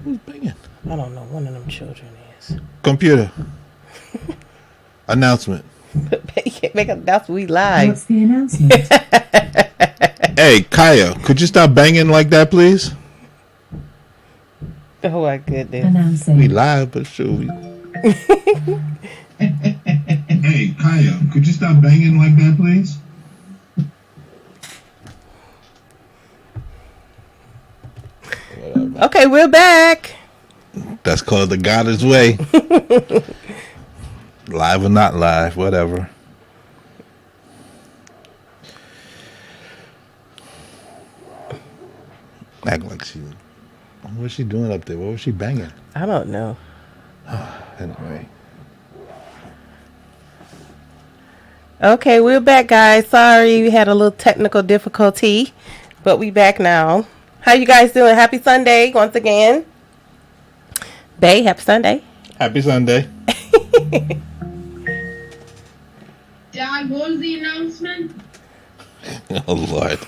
Who's banging? I don't know. One of them children is. Computer. Announcement. That's we live. What's the announcement? Hey, Kaya, could you stop banging like that, please? Oh my goodness. Announcing. We live, but sure we. Hey, Kaya, could you stop banging like that, please? Okay, we're back. That's called the Goddess way. Live or not live, whatever. Act like she. What's she doing up there? What was she banging? I don't know. Anyway. Okay, we're back, guys. Sorry, we had a little technical difficulty, but we back now. How you guys doing? Happy Sunday once again. Bae, happy Sunday. Happy Sunday. Dad, what was the announcement? Oh, Lord.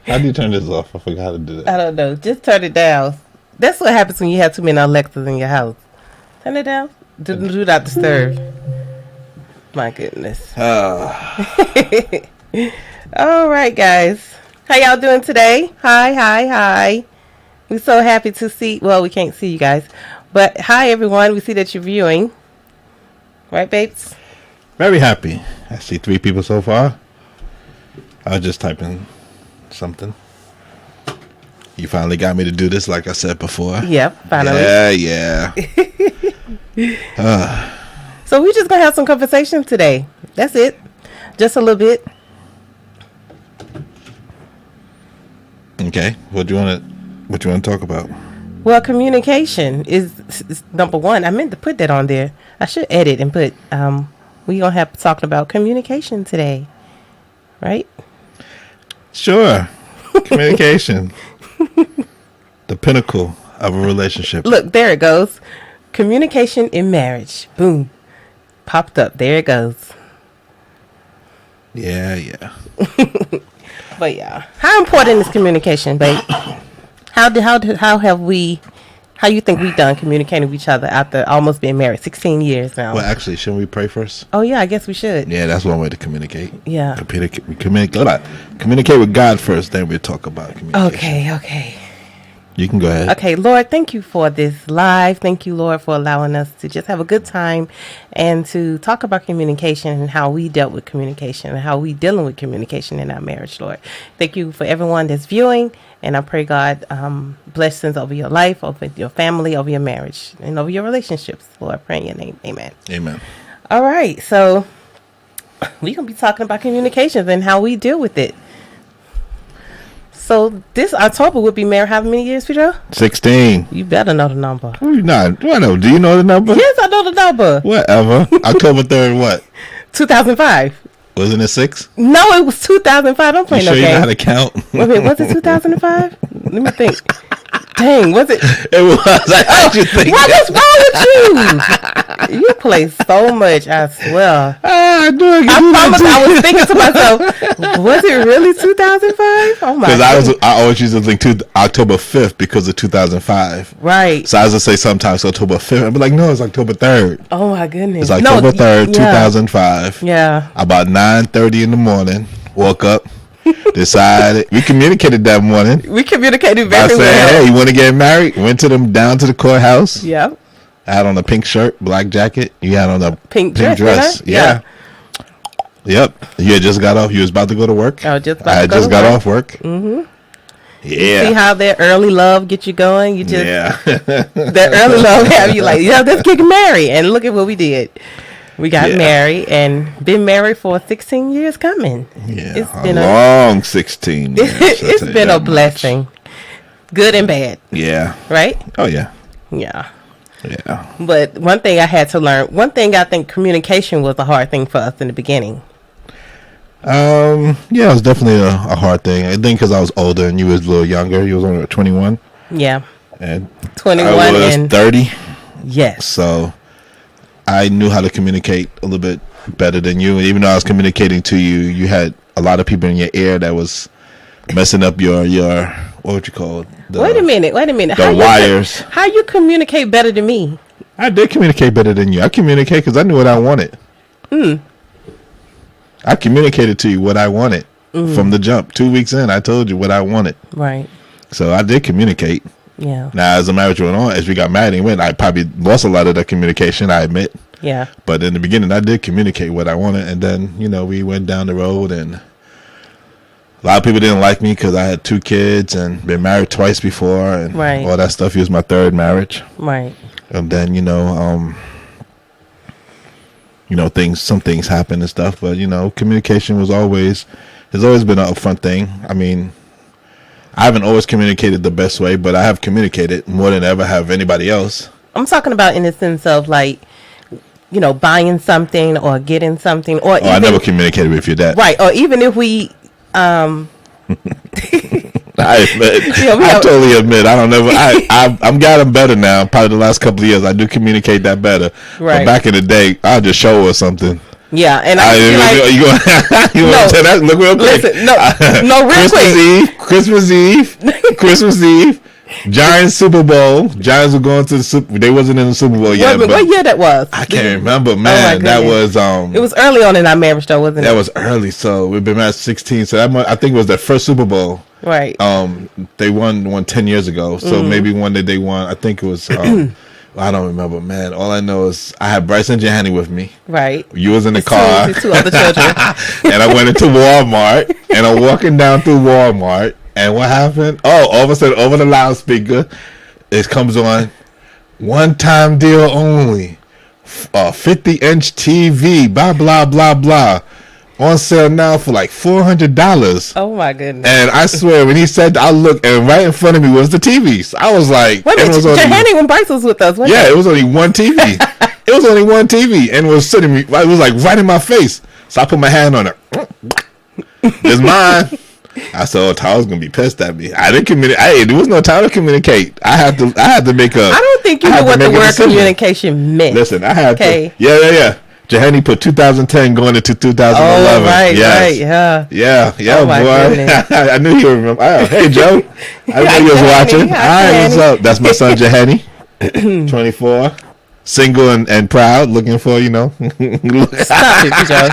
How do you turn this off? I forgot how to do that. I don't know. Just turn it down. That's what happens when you have too many Alexas in your house. Turn it down. Do not disturb. My goodness. All right, guys. How y'all doing today? Hi. We're so happy to see. Well, we can't see you guys. But hi, everyone. We see that you're viewing. Right, babes? Very happy. I see 3 people so far. I was just typing something. You finally got me to do this like I said before. Yep, finally. Yeah. So we're just going to have some conversation today. That's it. Just a little bit. Okay. What you want to talk about? Well, communication is number one. I meant to put that on there. I should edit and put, we're going to have talking about communication today. Right? Sure. Communication. The pinnacle of a relationship. Look, there it goes. Communication in marriage. Boom. Popped up. There it goes. Yeah. But yeah. How important is communication, babe? How you think we've done communicating with each other after almost being married 16 years now? Well, actually, shouldn't we pray first? Oh yeah, I guess we should. Yeah, that's one way to communicate. Yeah. Communicate with God first, then we'll talk about communication. Okay. You can go ahead. Okay, Lord, thank you for this live. Thank you, Lord, for allowing us to just have a good time and to talk about communication and how we dealt with communication and how we dealing with communication in our marriage, Lord. Thank you for everyone that's viewing, and I pray, God, blessings over your life, over your family, over your marriage, and over your relationships. Lord, I pray in your name. Amen. Amen. All right, so we're going to be talking about communications and how we deal with it. So this October would be married how many years, Pedro? 16. You better know the number. Not. What? Do you know the number? Yes, I know the number. Whatever. October 3rd, what? 2005. Wasn't it 6? No, it was 2005. Don't play You no sure you know how game. to count? Wait a minute, was it 2005? Let me think. Dang, was it? It was. I thought you think What is wrong with you? You play so much, I swear. I promise I was thinking to myself, was it really 2005? Oh my god. Because I always used to think October 5th because of 2005. Right. So I was going to say sometimes October 5th. I'd be like, no, it's October 3rd. Oh my goodness. It's October 3rd, yeah. 2005. Yeah. About 9:30 in the morning. Woke up. Decided. We communicated that morning. We communicated I very said, well. hey, you want to get married? Went to them down to the courthouse. Yeah. I had on a pink shirt, black jacket. You had on a Pink dress. dress. Didn't I? Yeah. Yep. You had just got off. You was about to go to work. I was just about I to had go just to got work. off work. Mm-hmm. Yeah. See how that early love get you going? You just Yeah. that early love have you like, yeah, let's get married. And look at what we did. We got Yeah. married and been married for 16 years coming. Yeah. It's a been long 16 years. I'll it's tell you been a that much. blessing. Good and bad, Yeah. right? Oh, yeah. Yeah. Yeah. But one thing I had to learn, one thing I think communication was a hard thing for us in the beginning. Yeah, it was definitely a hard thing. I think because I was older and you was a little younger. You was only 21. Yeah. And 21 I was and 30. yes. So I knew how to communicate a little bit better than you. Even though I was communicating to you, you had a lot of people in your ear that was messing up your what would you call it? Wait a minute. The wires. How you communicate better than me? I did communicate better than you. I communicate because I knew what I wanted. I communicated to you what I wanted from the jump. 2 weeks in, I told you what I wanted. Right. So I did communicate. Yeah. Now, as the marriage went on, as we got married and went, I probably lost a lot of that communication, I admit. Yeah. But in the beginning, I did communicate what I wanted. And then, you know, we went down the road, and a lot of people didn't like me because I had 2 kids and been married twice before and Right. all that stuff. It was my 3rd marriage. Right. And then, some things happen and stuff. But, communication has always been an upfront thing. I mean, I haven't always communicated the best way, but I have communicated more than ever have anybody else. I'm talking about in the sense of like, buying something or getting something, or I never communicated with your dad. Right. Or even if we, I admit. I totally admit. I'm gotten better now. Probably the last couple of years, I do communicate that better. Right. But back in the day, I'll just show her something. Yeah, and you want to tell that? Look real quick. Listen, no, real quick. Christmas Eve, Giants Super Bowl. Giants were going to the Super. They wasn't in the Super Bowl yet. What year that was? I can't remember, man. That was It was early on in our marriage, though, wasn't it? That was early. So we've been married 16. So I think it was their first Super Bowl. Right. They won 10 years ago. So maybe one day they won. I think it was. I don't remember, man. All I know is I had Bryce and Johanny with me. Right. You was in the car. Two other children. And I went into Walmart, and I'm walking down through Walmart, and what happened? Oh, all of a sudden, over the loudspeaker, it comes on, one-time deal only, 50-inch TV, blah, blah, blah, blah. On sale now for like $400. Oh my goodness! And I swear, when he said, I looked, and right in front of me was the TV. So I was like, wait a minute, Johanny when Bryce was with us, it was only one TV. It was only one TV, and it was sitting me. It was like right in my face. So I put my hand on it. It's mine. I said, "Oh, Tyler's gonna be pissed at me." I didn't communicate. There was no time to communicate. I had to make a. I don't think you knew what the word communication meant. Listen, I had to. Yeah. Johanny put 2010 going into 2011. Oh, right, yes. Yeah, boy. I knew you remember. Oh, hey, Joe. I know you was watching. All right, what's up? That's my son, Johanny, 24, single and proud, looking for, Stop it, Joe.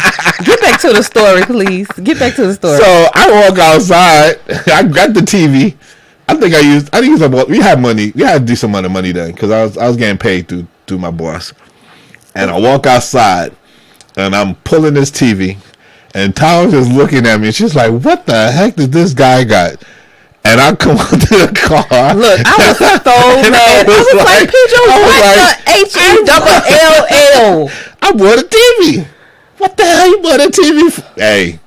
Get back to the story, please. Get back to the story. So I walk outside. I got the TV. I think we had money. We had a decent amount of money then because I was getting paid through my boss. And I walk outside, and I'm pulling this TV, and Tyler's just looking at me, and she's like, what the heck did this guy got? And I come out to the car. Look, I was so mad. I was like, PJ, what the H-E-double-L-L? I bought a TV. What the hell you bought a TV for? Hey,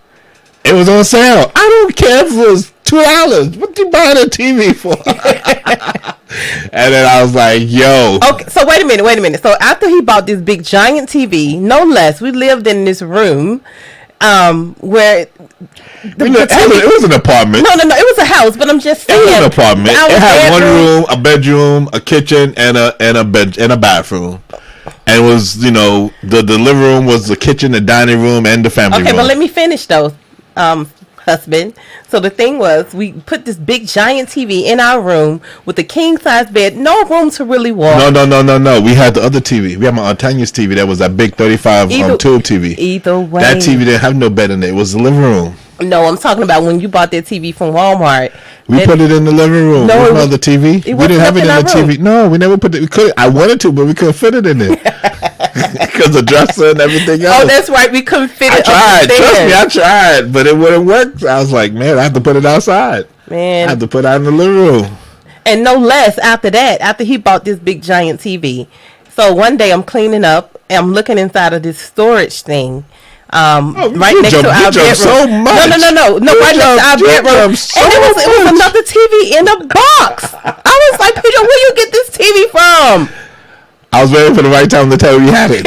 it was on sale. I don't care if it was $2. What you buying a TV for? And then I was like, yo. Okay, so wait a minute. So after he bought this big giant TV, no less, we lived in this room where it was an apartment. No, it was a house, but I'm just saying. It was an apartment. It had one room, a bedroom, a kitchen, and a bathroom. And it was, the living room was the kitchen, the dining room, and the family room. Okay, but let me finish though. Husband. So the thing was, we put this big giant TV in our room with a king size bed, no room to really walk. No. We had the other TV. We had my Aunt Tanya's TV. That was that big 35 tube TV. Either way, that TV didn't have no bed in it. It was the living room. No, I'm talking about when you bought that TV from Walmart. We put it in the living room. No, it was the TV. We didn't have it in the TV. No, we never put it. We could. I wanted to, but we couldn't fit it in there because the dresser and everything else. Oh, that's right. We couldn't fit it. I tried. Trust me, I tried, but it wouldn't work. I was like, man, I have to put it outside. Man, I have to put it out in the living room. And no less after he bought this big giant TV. So one day I'm cleaning up and I'm looking inside of this storage thing. Right next to our bedroom. So much. No, right next to our bedroom. And it was another TV in a box. I was like, Peter, where you get this TV from? I was waiting for the right time to tell you had it.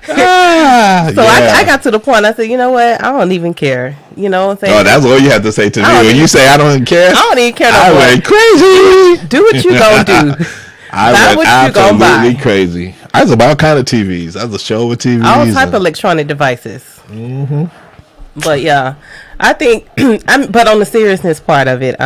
I got to the point. I said, you know what? I don't even care. You know what I'm saying? Oh, that's all you had to say to me. When you say I don't even care, I don't even care no more. I went crazy. Do what you gonna do. I went absolutely crazy. I was about all kind of TVs. I was a show with TVs. All type of electronic devices. Mm-hmm. But yeah, I think, but on the seriousness part of it,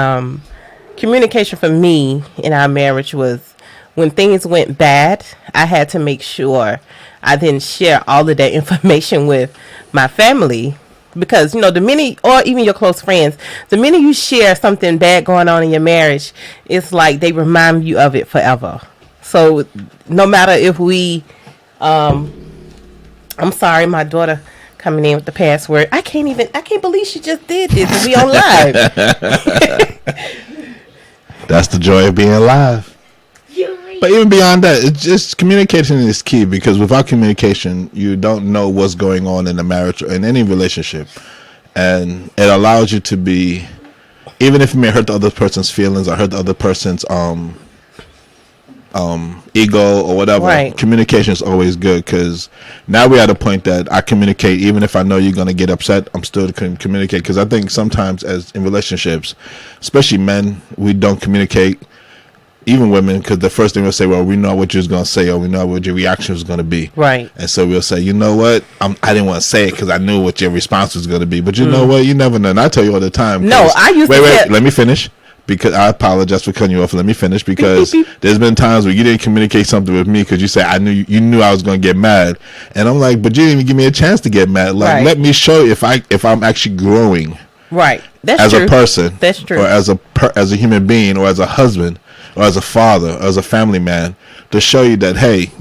communication for me in our marriage was when things went bad, I had to make sure I didn't share all of that information with my family. Because, the minute, or even your close friends, the minute you share something bad going on in your marriage, it's like they remind you of it forever. So no matter if we, I'm sorry, my daughter coming in with the password. I can't believe she just did this. And we on live. That's the joy of being live. But even beyond that, it's just communication is key, because without communication, you don't know what's going on in a marriage or in any relationship. And it allows you to be, even if you may hurt the other person's feelings or hurt the other person's ego or whatever, right. Communication is always good, because now we're at a point that I communicate. Even if I know you're going to get upset, I'm still going to communicate, because I think sometimes as in relationships, especially men, we don't communicate. Even women, because the first thing we'll say, well, we know what you're going to say, or we know what your reaction is going to be. Right. And so we'll say, you know what? I didn't want to say it because I knew what your response was going to be. But you know what? You never know. And I tell you all the time. No, I used to Wait, let me finish. Because I apologize for cutting you off. Let me finish, because there's been times where you didn't communicate something with me because you said you knew I was going to get mad, and I'm like, but you didn't even give me a chance to get mad. Like, right. Let me show you if I'm actually growing, right? That's as true. a person. That's true. Or as a human being, or as a husband, or as a father, or as a family man, to show you that, hey,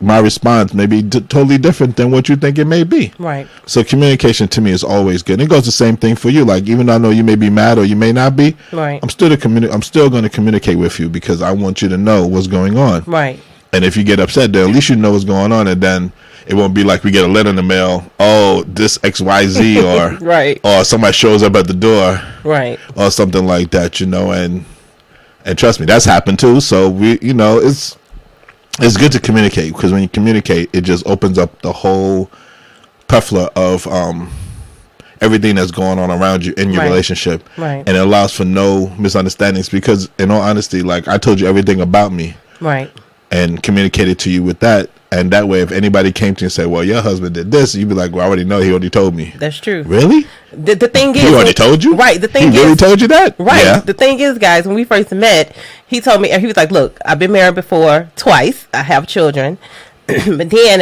my response may be totally different than what you think it may be. Right. So communication to me is always good. And it goes the same thing for you. Like, even though I know you may be mad or you may not be, right. I'm still going to communicate with you, because I want you to know what's going on. Right. And if you get upset, then at least you know what's going on, and then it won't be like we get a letter in the mail, oh, this XYZ, or right. or somebody shows up at the door, right, or something like that, and trust me, that's happened too. So it's good to communicate, because when you communicate, it just opens up the whole plethora of everything that's going on around you in your right. relationship, right. and it allows for no misunderstandings, because in all honesty, like, I told you everything about me, right, and communicated to you with that. And that way, if anybody came to you and said, well, your husband did this, you'd be like, well, I already know. He already told me. That's true. Really? The thing is, he already told you? Right. The thing he really told you that? Right. Yeah. The thing is, guys, when we first met, he told me, he was like, look, I've been married before twice. I have children. But then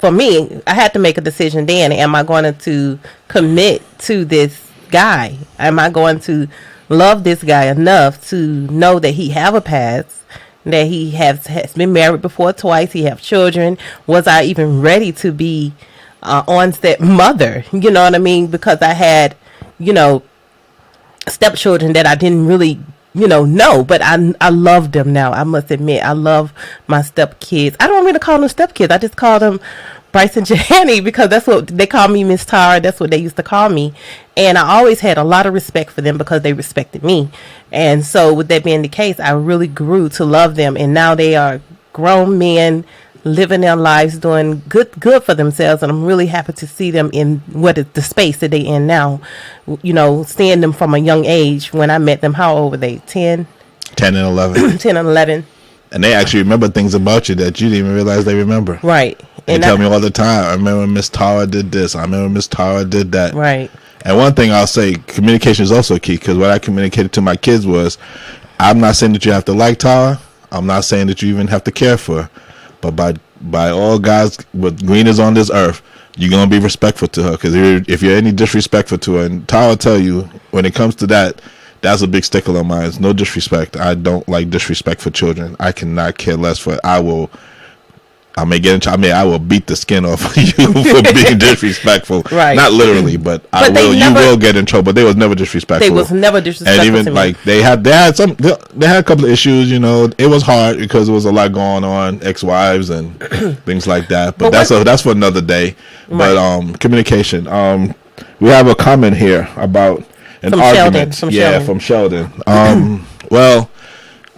for me, I had to make a decision then. Am I going to commit to this guy? Am I going to love this guy enough to know that he have a past? That he has been married before twice. He have children. Was I even ready to be on-set mother? You know what I mean? Because I had, stepchildren that I didn't really, know. But I love them now. I must admit, I love my stepkids. I don't really call them stepkids. I just call them Bryce and Johanny, because that's what they call me, Miss Tara. That's what they used to call me. And I always had a lot of respect for them because they respected me. And so with that being the case, I really grew to love them. And now they are grown men living their lives, doing good for themselves. And I'm really happy to see them in the space that they in now. Seeing them from a young age. When I met them, how old were they? 10 and 11. 10 and 11. And they actually remember things about you that you didn't even realize they remember. Right. They tell me all the time, I remember Miss Tara did this. I remember Miss Tara did that. Right. And one thing I'll say, communication is also key, because what I communicated to my kids was, I'm not saying that you have to like Tara. I'm not saying that you even have to care for her. But by all guys with green is on this earth, you're going to be respectful to her. Because if you're any disrespectful to her, and Tara will tell you, when it comes to that, that's a big stickler of mine. It's no disrespect. I don't like disrespect for children. I cannot care less for it. I will beat the skin off of you for being disrespectful. Right. Not literally, but you will get in trouble. They was never disrespectful. They was never disrespectful. And even to me. like they had a couple of issues, it was hard because there was a lot going on, ex-wives and things like that. But that's for another day. Right. But communication. We have a comment here about an argument. From Sheldon. Well,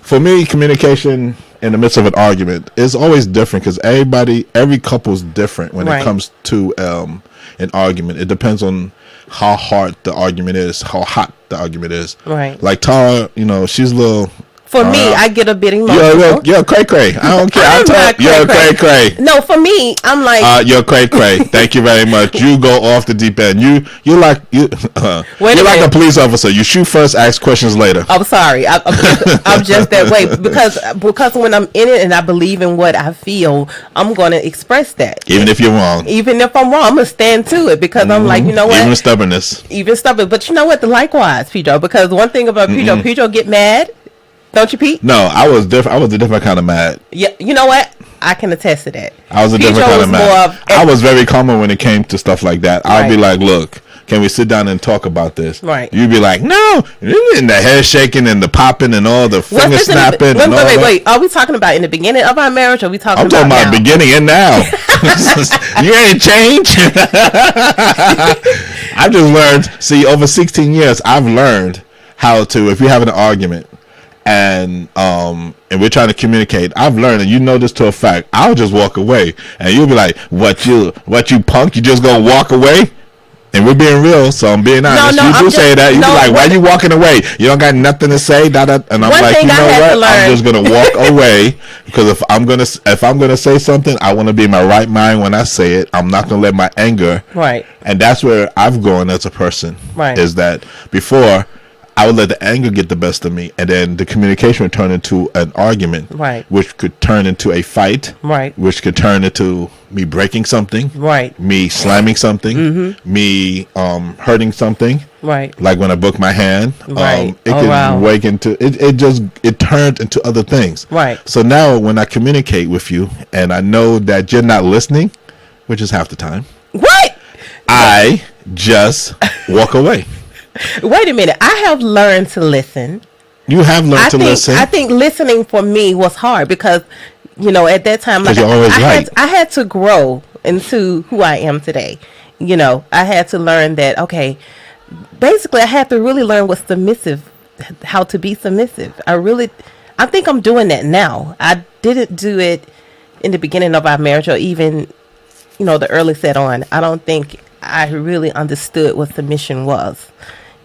for me, communication in the midst of an argument is always different, because every couple's different when it comes to an argument. It depends on how hard the argument is, how hot the argument is. Right. Like Tara, she's a little For me, I get a bit emotional. You're cray cray. I don't care. I'm not You're cray cray-cray. cray. No, for me, I'm like, You're cray cray. Thank you very much. You go off the deep end. You're like Wait you're a like a minute. police officer. You shoot first, ask questions later. I'm sorry. I'm just that way because when I'm in it and I believe in what I feel, I'm going to express that. Even if you're wrong. Even if I'm wrong, I'm going to stand to it because I'm like, you know what? Even stubbornness. Even stubborn. But you know what? Likewise, Pedro, because one thing about Pedro get mad. Don't you, Pete? No, I was different. I was a different kind of mad. Yeah, you know what? I can attest to that. I was a different kind of mad. I was very calm when it came to stuff like that. I'd be like, look, can we sit down and talk about this? Right. You'd be like, no. And the head shaking and the popping and all the finger snapping. Wait. Are we talking about in the beginning of our marriage or are we talking about I'm talking about beginning and now. You ain't changed. I've just learned, over 16 years, I've learned how to, if you have an argument, and we're trying to communicate, I've learned, and you know this to a fact, I'll just walk away. And you'll be like, what you punk? You just gonna walk away? And we're being real, so I'm being honest. You say that. You be like, why you walking away? You don't got nothing to say? And I'm like, you know what? I'm just gonna walk away because if I'm gonna say something, I want to be in my right mind when I say it. I'm not gonna let my anger. Right. And that's where I've grown as a person. Right. Is that before I would let the anger get the best of me, and then the communication would turn into an argument, right, which could turn into a fight, right, which could turn into me breaking something, right, me slamming something, me hurting something, right, like when I broke my hand, right. It could wake into it turned into other things, right. So now when I communicate with you, and I know that you're not listening, which is half the time, what? I just walk away. Wait a minute. I have learned to listen. You have learned to listen. I think listening for me was hard because, at that time, you're always right. I had to grow into who I am today. I had to learn that, okay, basically I had to really learn how to be submissive. I think I'm doing that now. I didn't do it in the beginning of our marriage or even, the early set on. I don't think I really understood what submission was.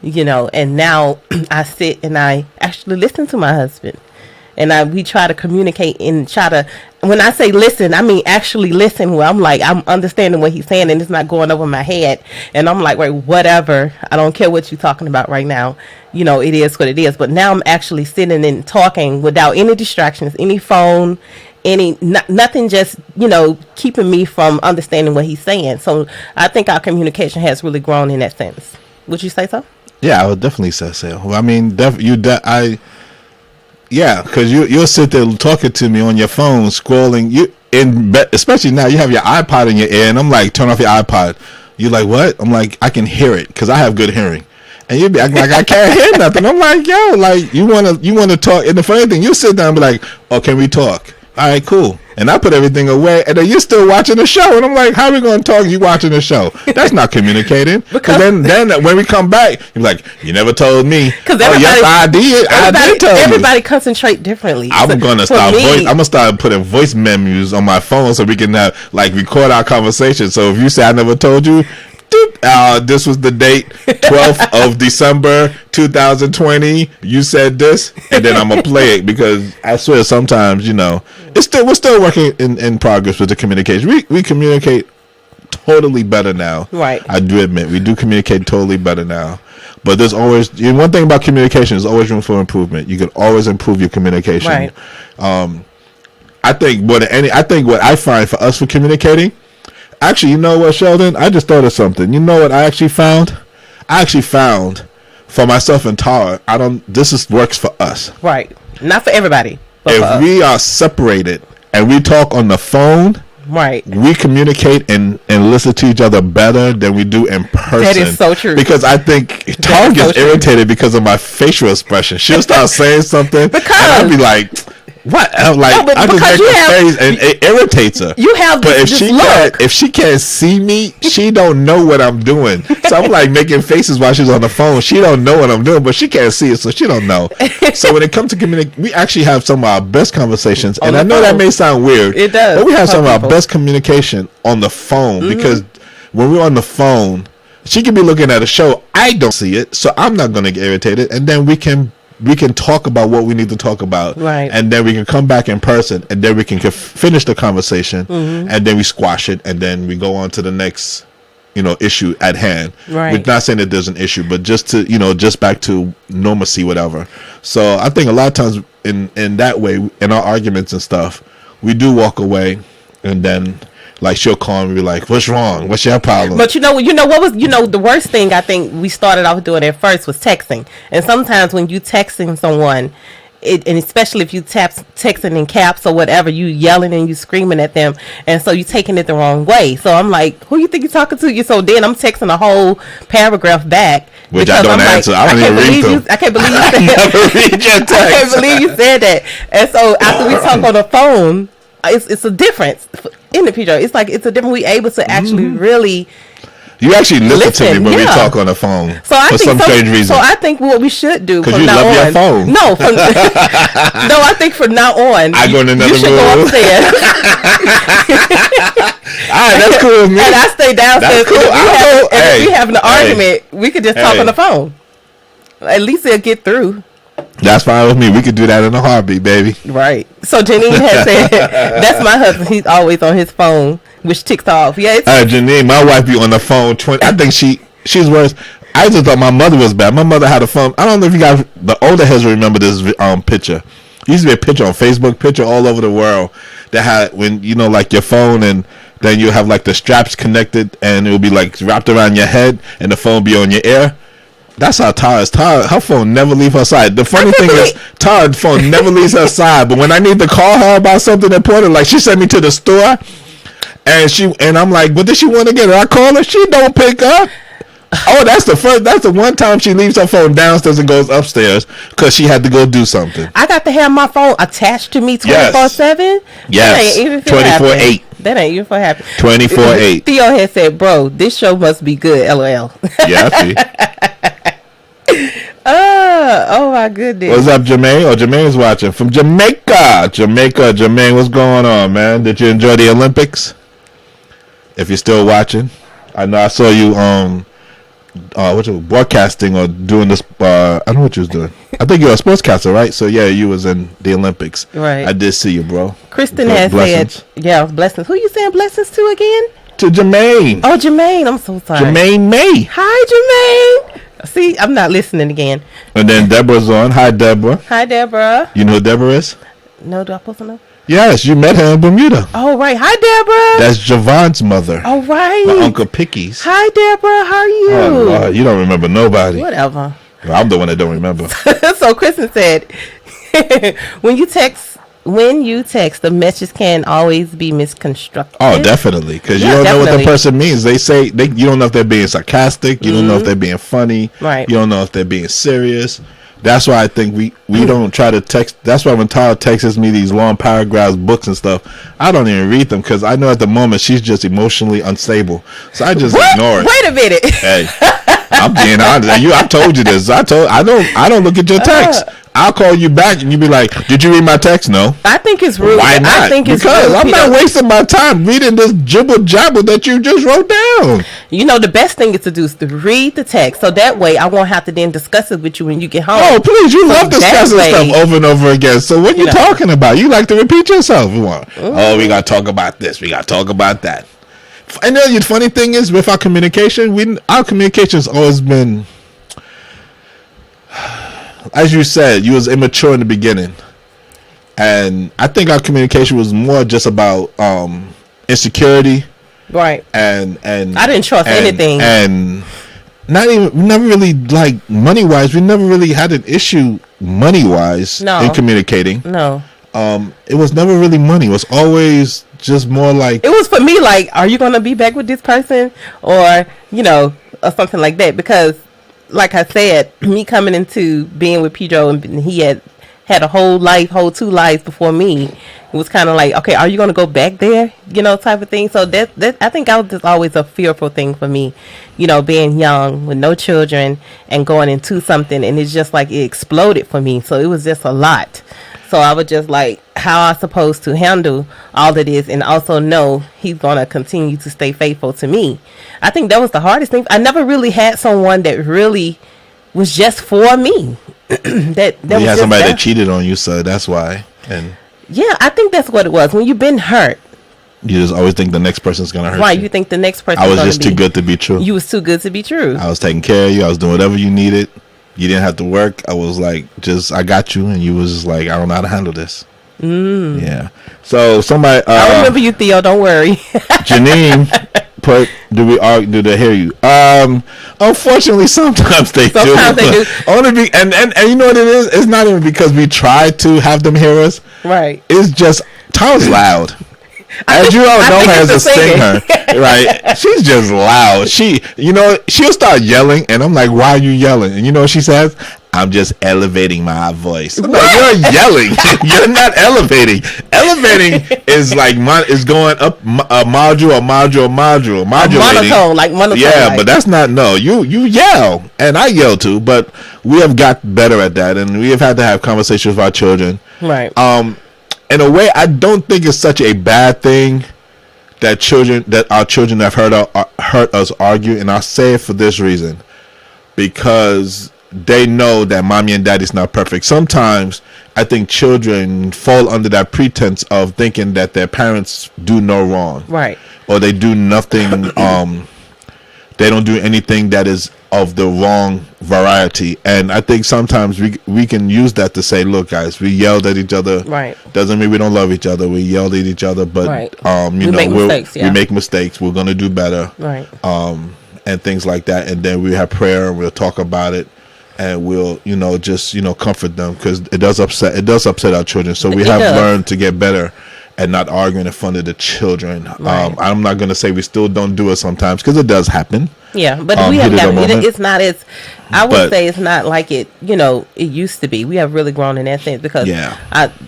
And now I sit and I actually listen to my husband, and we try to communicate and when I say listen, I mean actually listen, where I'm understanding what he's saying and it's not going over my head, and I'm like, wait, whatever, I don't care what you're talking about right now, it is what it is. But now I'm actually sitting and talking without any distractions, any phone, nothing, just keeping me from understanding what he's saying. So I think our communication has really grown in that sense. Would you say so? Yeah, I would definitely say so. I mean, because you'll sit there talking to me on your phone, scrolling. Especially now, you have your iPod in your ear, and I'm like, turn off your iPod. You're like, what? I'm like, I can hear it because I have good hearing. And you'd be acting like I can't hear nothing. I'm like, yo, like you wanna talk. And the funny thing, you sit down and be like, oh, can we talk? All right, cool. And I put everything away, and then you're still watching the show, and I'm like, how are we going to talk? You watching the show? That's not communicating. Because then when we come back, you're like, you never told me. Because yes, I did. I did tell you. Everybody concentrate differently. I'm gonna start putting voice menus on my phone so we can record our conversation. So if you say I never told you, this was the date, 12th of December 2020. You said this, and then I'm gonna play it because I swear sometimes we're still working in progress with the communication. We communicate totally better now. Right. I do admit we do communicate totally better now. But there's always one thing about communication. There's always room for improvement. You can always improve your communication. Right. I think what I find for us for communicating. Actually, you know what, Sheldon? I just thought of something. You know what I actually found? I actually found for myself and Tara, works for us. Right. Not for everybody. But if we are separated and we talk on the phone, right, we communicate and listen to each other better than we do in person. That is so true. Because I think Tara gets irritated because of my facial expression. She'll start saying something and I'll be like, what? I just make a face and it irritates her. You have this look. If she can't see me, she don't know what I'm doing. So I'm like making faces while she's on the phone. She don't know what I'm doing, but she can't see it, so she don't know. So when it comes to communication, we actually have some of our best conversations. And I know that may sound weird. It does. But we have some of our best communication on the phone because when we're on the phone, she can be looking at a show. I don't see it, so I'm not going to get irritated. And then we can we can talk about what we need to talk about, Right. and then we can come back in person, and then we can finish the conversation, and then we squash it, and then we go on to the next, issue at hand. Right. We're not saying that there's an issue, but just to, just back to normalcy, whatever. So I think a lot of times in that way, in our arguments and stuff, we do walk away, and then like she'll call me and be like, "What's wrong? What's your problem?" But what was the worst thing I think we started off doing at first was texting. And sometimes when you texting someone, and especially if you texting in caps or whatever, you yelling and you screaming at them, and so you taking it the wrong way. So I'm like, who you think you're talking to? So then I'm texting a whole paragraph back, which I don't answer. Like, I don't even read them. I can't believe you said never read your text. I can't believe you said that. And so after we talk on the phone, it's a difference in the Pedro. It's like it's a different. We able to actually really. You actually listen to me when we yeah. talk on the phone So I for think some strange reason. So I think what we should do because from you now love on. your phone. No, no. I think from now on, I go in another you should room. go upstairs. All right, that's cool with me. And I stay downstairs. That's cool. If we having an argument, we could just talk on the phone. At least it'll get through. That's fine with me. We could do that in a heartbeat, baby. Right. So Janine has said, that's my husband. He's always on his phone, which ticks off. Yeah. Janine, my wife be on the phone. I think she's worse. I just thought my mother was bad. My mother had a phone. I don't know if you guys, the older heads remember this picture. It used to be a picture on Facebook, picture all over the world that had when like your phone, and then you have like the straps connected, and it would be like wrapped around your head, and the phone be on your ear. That's how Tara is. Tara, her phone never leave her side. The funny thing is, Tara's phone never leaves her side. But when I need to call her about something important, like she sent me to the store, and I'm like, what does she want to get? And I call her, she don't pick up. Oh, that's the one time she leaves her phone downstairs and goes upstairs because she had to go do something. I got to have my phone attached to me 24/7. Yes, 24/8. That ain't even for happy. 24/8. Theo had said, "Bro, this show must be good." LOL. Yeah, I see. Oh my goodness. What's up, Jermaine? Oh, Jermaine's watching from Jamaica. Jermaine, what's going on, man? Did you enjoy the Olympics? If you're still watching, I know I saw you broadcasting or doing this. I don't know what you was doing. I think you're a sportscaster, right? So yeah, you was in the Olympics. Right. I did see you, bro. Kristen has said, "Yeah, blessings." Who you saying blessings to again? To Jermaine. Oh, Jermaine. I'm so sorry. Jermaine May. Hi, Jermaine. See, I'm not listening again. And then Deborah's on. Hi, Deborah. Hi, Deborah. You know who Deborah is? No, do I supposed to know? Yes, you met her in Bermuda. Oh, right. Hi, Deborah. That's Javon's mother. Oh, right. My Uncle Picky's. Hi, Deborah. How are you? Oh, Lord, you don't remember nobody. Whatever. I'm the one that don't remember. So Kristen said, when you text, the message can always be misconstrued. Oh, definitely, because you Yeah, don't know what the definitely. person means. They say you don't know if they're being sarcastic. You don't know if they're being funny. Right. You don't know if they're being serious. That's why I think we don't try to text. That's why when Tara texts me these long paragraphs, books and stuff, I don't even read them because I know at the moment she's just emotionally unstable. So I just ignore it. Wait a minute. Hey, I'm being honest. I told you this. I don't look at your text. I'll call you back and you be like, "Did you read my text?" No. I think it's rude. Why not? I think it's because rude, I'm Peter. not wasting my time reading this jibber jabber that you just wrote down. You know, the best thing is to do is to read the text, so that way I won't have to then discuss it with you when you get home. Oh, please, you love that discussing way- stuff over and over again. So what you know. talking about? You like to repeat yourself. Oh, we got to talk about this. We got to talk about that. And the funny thing is, with our communication, our communication's always been, as you said, you was immature in the beginning. And I think our communication was more just about insecurity. Right. And I didn't trust anything. And we never really, like, money wise, we never really had an issue money wise in communicating. No. It was never really money. It was always just more like, It was for me like, are you going to be back with this person? Or, or something like that. Because, like I said, me coming into being with Pedro, and he had a whole 2 lives before me. It was kind of like, okay, are you going to go back there? Type of thing. So that I think that was just always a fearful thing for me, being young with no children and going into something. And it's just like it exploded for me. So it was just a lot. So I was just like, how am I supposed to handle all of this and also know he's going to continue to stay faithful to me? I think that was the hardest thing. I never really had someone that really was just for me. that You was had just somebody there. that cheated on you, so that's why. And Yeah, I think that's what it was. When you've been hurt, you just always think the next person's gonna hurt right? you. You think the next person I was gonna just be, too good to be true. You was too good to be true. I was taking care of you. I was doing whatever you needed. You didn't have to work. I was like, I got you, and you was just like, I don't know how to handle this. Yeah. So somebody, I remember you, Theo. Don't worry. Janine, do they hear you? Unfortunately, sometimes they Sometimes do. they do. Only and you know what it is? It's not even because we try to have them hear us. Right. It's just Tyler's loud. As you all I know think her as it's a the singing. singer, right? She's just loud. She'll start yelling, and I'm like, "Why are you yelling?" And you know what she says? I'm just elevating my voice. No, you're yelling. You're not elevating. Elevating is like is going up a modulating. Monotone, like monotone. Yeah, like. but that's not you yell, and I yell too. But we have got better at that, and we have had to have conversations with our children. Right. In a way, I don't think it's such a bad thing that our children have heard us argue, and I'll say it for this reason, because they know that mommy and daddy's not perfect. Sometimes I think children fall under that pretense of thinking that their parents do no wrong, Right. or they do nothing. They don't do anything that is of the wrong variety, and I think sometimes we can use that to say, look, guys, we yelled at each other. Right. Doesn't mean we don't love each other. We yelled at each other, but Right. we make mistakes, yeah. we make mistakes. We're gonna do better. Right. And things like that, and then we have prayer and we'll talk about it, and we'll just comfort them, because it does upset our children. So we It have does. learned to get better and not arguing in front of the children. Right. I'm not going to say we still don't do it sometimes, because it does happen. Yeah, but we heat have of the gotten moment. it's not as I would But- say it's not like it used to be. We have really grown in that sense, because Yeah.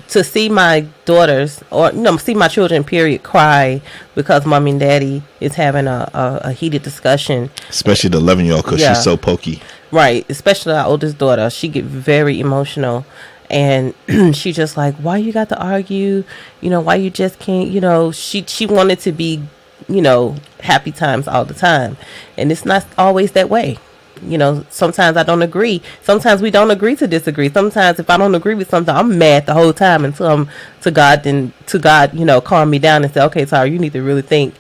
to see my daughters or see my children period cry because mommy and daddy is having a heated discussion. Especially the 11-year-old, because Yeah. she's so pokey. Right, especially our oldest daughter. She get very emotional, and she just like, why you got to argue? Why you just can't? She wanted to be, happy times all the time, and it's not always that way. Sometimes I don't agree. Sometimes we don't agree to disagree. Sometimes if I don't agree with something, I'm mad the whole time until I'm to God, calm me down and say, okay, Tara, you need to really think,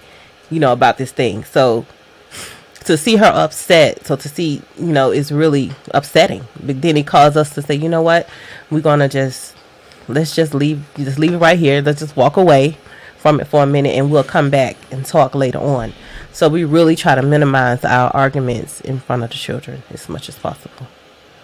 about this thing. So to see her upset, so to see, is really upsetting. But then it caused us to say, you know what, we're gonna let's just leave it right here. Let's just walk away from it for a minute, and we'll come back and talk later on. So we really try to minimize our arguments in front of the children as much as possible.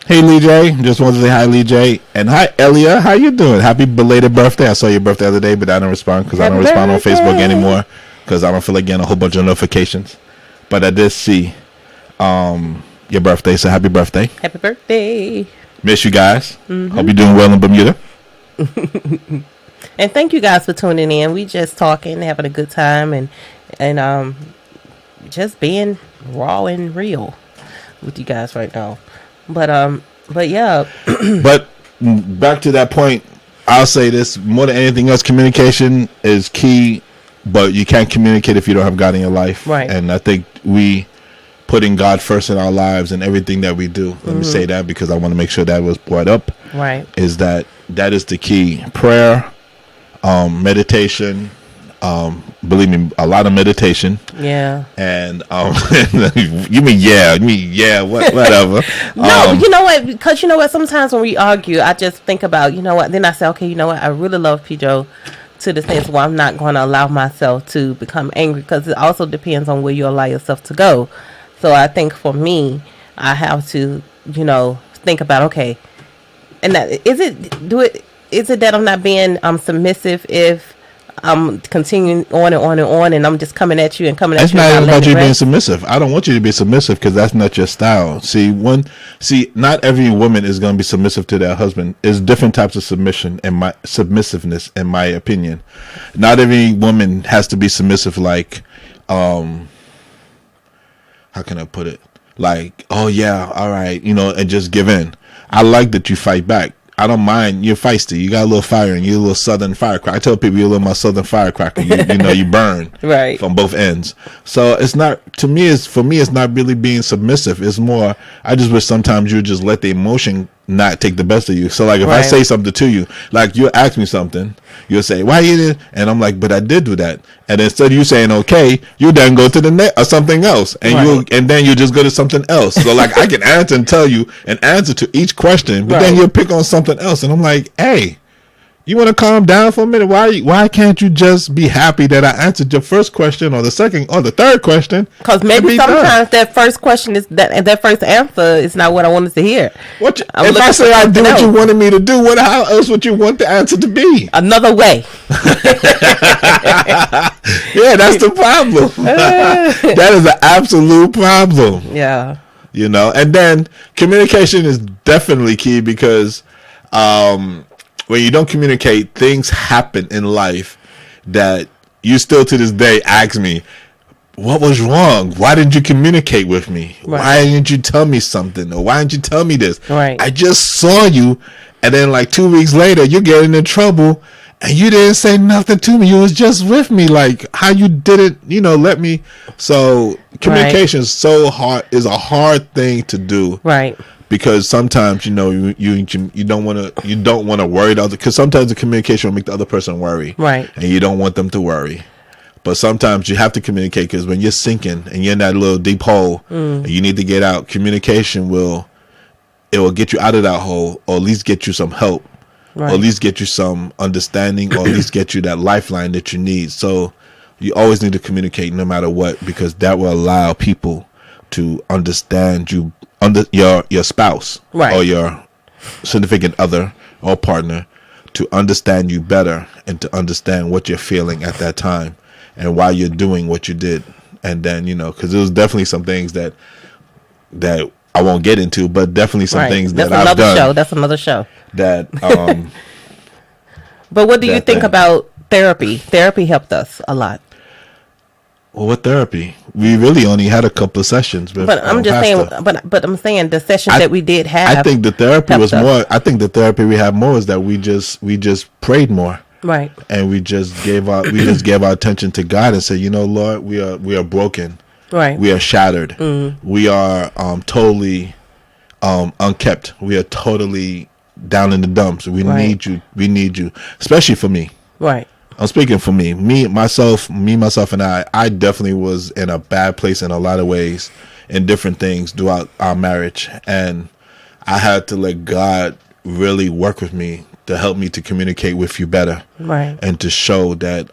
Hey, Lee J. Just wanted to say hi, Lee J. And hi, Elia. How you doing? Happy belated birthday. I saw your birthday the other day, but I didn't respond because I don't Happy respond on Facebook birthday. anymore, because I don't feel like getting a whole bunch of notifications. But I did see your birthday, so happy birthday. Happy birthday. Miss you guys. Hope you're doing well in Bermuda. And thank you guys for tuning in. We just talking, having a good time, and just being raw and real with you guys right now. But yeah. But back to that point, I'll say this, more than anything else, communication is key, but you can't communicate if you don't have God in your life. Right. And I think we putting God first in our lives and everything that we do. Let me say that, because I want to make sure that was brought up. Right. Is that is the key. Prayer, meditation, believe me, a lot of meditation. Yeah. And you mean whatever. No, you know what? Because you know what? Sometimes when we argue, I just think about, you know what? Then I say, okay, you know what? I really love Pijo to the sense where I'm not going to allow myself to become angry, because it also depends on where you allow yourself to go. So I think for me, I have to, think about, okay, and that is it that I'm not being submissive if I'm continuing on and on and on, and I'm just coming at you and coming at It's you. not even about you being rest? submissive. I don't want you to be submissive, because that's not your style. See, not every woman is going to be submissive to their husband. There's different types of submissiveness, in my opinion. Not every woman has to be submissive. Like, how can I put it? Like, oh yeah, all right, and just give in. I like that you fight back. I don't mind. You're feisty. You got a little fire, and you're a little southern firecracker. I tell people you're a little more southern firecracker. You know, you burn Right. from both ends. So it's not, to me, it's not really being submissive. It's more, I just wish sometimes you just let the emotion not take the best of you. So like if I Right. say something to you, like you ask me something, you'll say, why you did? And I'm like, but I did do that. And instead of you saying okay, you then go to the next or something else, and Right. then you just go to something else. So like I can answer and tell you an answer to each question, but then Right. you'll pick on something else, and I'm like, hey, you want to calm down for a minute? Why can't you just be happy that I answered your first question or the second or the third question? Because and maybe be done? sometimes that first question is that first answer is not what I wanted to hear. If I'm I looking say for I do something what you else. wanted me to do, how else would you want the answer to be? Another way. Yeah, that's the problem. That is an absolute problem. Yeah. You know, and then communication is definitely key because when you don't communicate, things happen in life that you still to this day ask me, what was wrong? Why didn't you communicate with me? Right. Why didn't you tell me something? Or why didn't you tell me this? Right. I just saw you, and then like 2 weeks later, you're getting in trouble, and you didn't say nothing to me. You was just with me. Like how you didn't, let me. So communication is so hard. Is a hard thing to do. Right. Because sometimes you don't want to worry the other, because sometimes the communication will make the other person worry, Right. and you don't want them to worry. But sometimes you have to communicate, because when you're sinking and you're in that little deep hole and you need to get out, communication will get you out of that hole, or at least get you some help, or Right. at least get you some understanding, or at least get you that lifeline that you need. So you always need to communicate no matter what, because that will allow people to understand you, your spouse, Right. or your significant other or partner, to understand you better and to understand what you're feeling at that time and why you're doing what you did. And then, because there was definitely some things that I won't get into, but definitely some Right. things That's that I've another done show. That's another show. that But what do you That think thing. about therapy? Therapy helped us a lot. well, with therapy, we really only had a couple of sessions with But I'm just Pastor. saying. But I'm saying the sessions that we did have. I think the therapy was helped us. more. I think the therapy we had more is that we just prayed more, Right. and we just gave our attention to God and said, Lord, we are broken, Right. we are shattered, we are totally unkept, we are totally down in the dumps. We Right. need you, especially for me. Right. I'm speaking for me, myself, and I definitely was in a bad place in a lot of ways, in different things throughout our marriage. And I had to let God really work with me to help me to communicate with you better. Right. And to show that,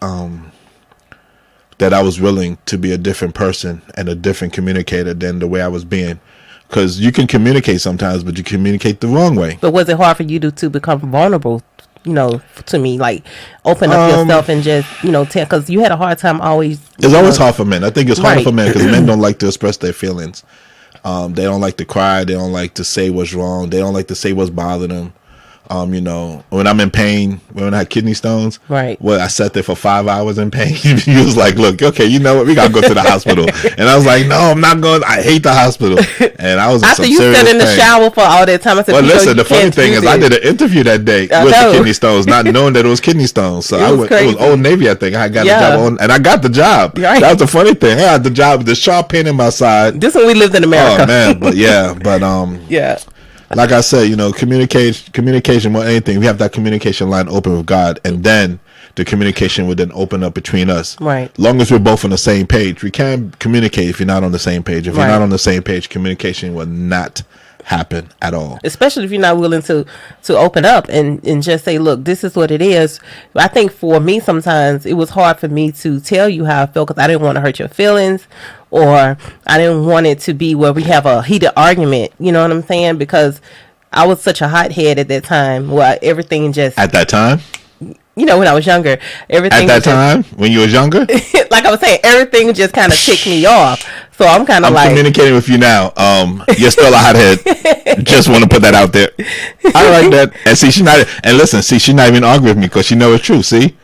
that I was willing to be a different person and a different communicator than the way I was being. Because you can communicate sometimes, but you communicate the wrong way. But was it hard for you to become vulnerable? To me, like open up yourself and just tell, because you had a hard time always. It's always hard for men. I think it's harder Right. for men because men don't like to express their feelings. They don't like to cry. They don't like to say what's wrong. They don't like to say what's bothering them. When I'm in pain, when I had kidney stones, Right. well, I sat there for 5 hours in pain. He was like, look, okay, you know what? We got to go to the hospital. And I was like, no, I'm not going. I hate the hospital. And I was in After some you serious sat in the pain. shower for all that time, I said, Well, "Pico, listen, you the funny can't thing do is I this." did an interview that day I with know. the kidney stones, not knowing that it was kidney stones. So I was went, crazy. it was Old Navy, I think. I got Yeah. a job and I got the job. Right. That was the funny thing. I had the job, the sharp pain in my side. This when we lived in America. Oh man, but yeah, Yeah. like I said, communication more than anything, we have that communication line open with God, and then the communication would then open up between us. Right. Long as we're both on the same page. We can't communicate if you're not on the same page. If you're Right. not on the same page, communication will not happen at all. Especially if you're not willing to open up and just say, look, this is what it is. I think for me, sometimes it was hard for me to tell you how I felt because I didn't want to hurt your feelings, or I didn't want it to be where we have a heated argument. You know what I'm saying? Because I was such a hothead at that time where everything just, At that time? when I was younger, everything At that was just- time, when you was younger? like I was saying, everything just kind of ticked me off. So I'm kind of I'm like, communicating with you now. You're still a hothead. Just want to put that out there. I like that. And see, she's not even arguing with me because she knows it's true. See,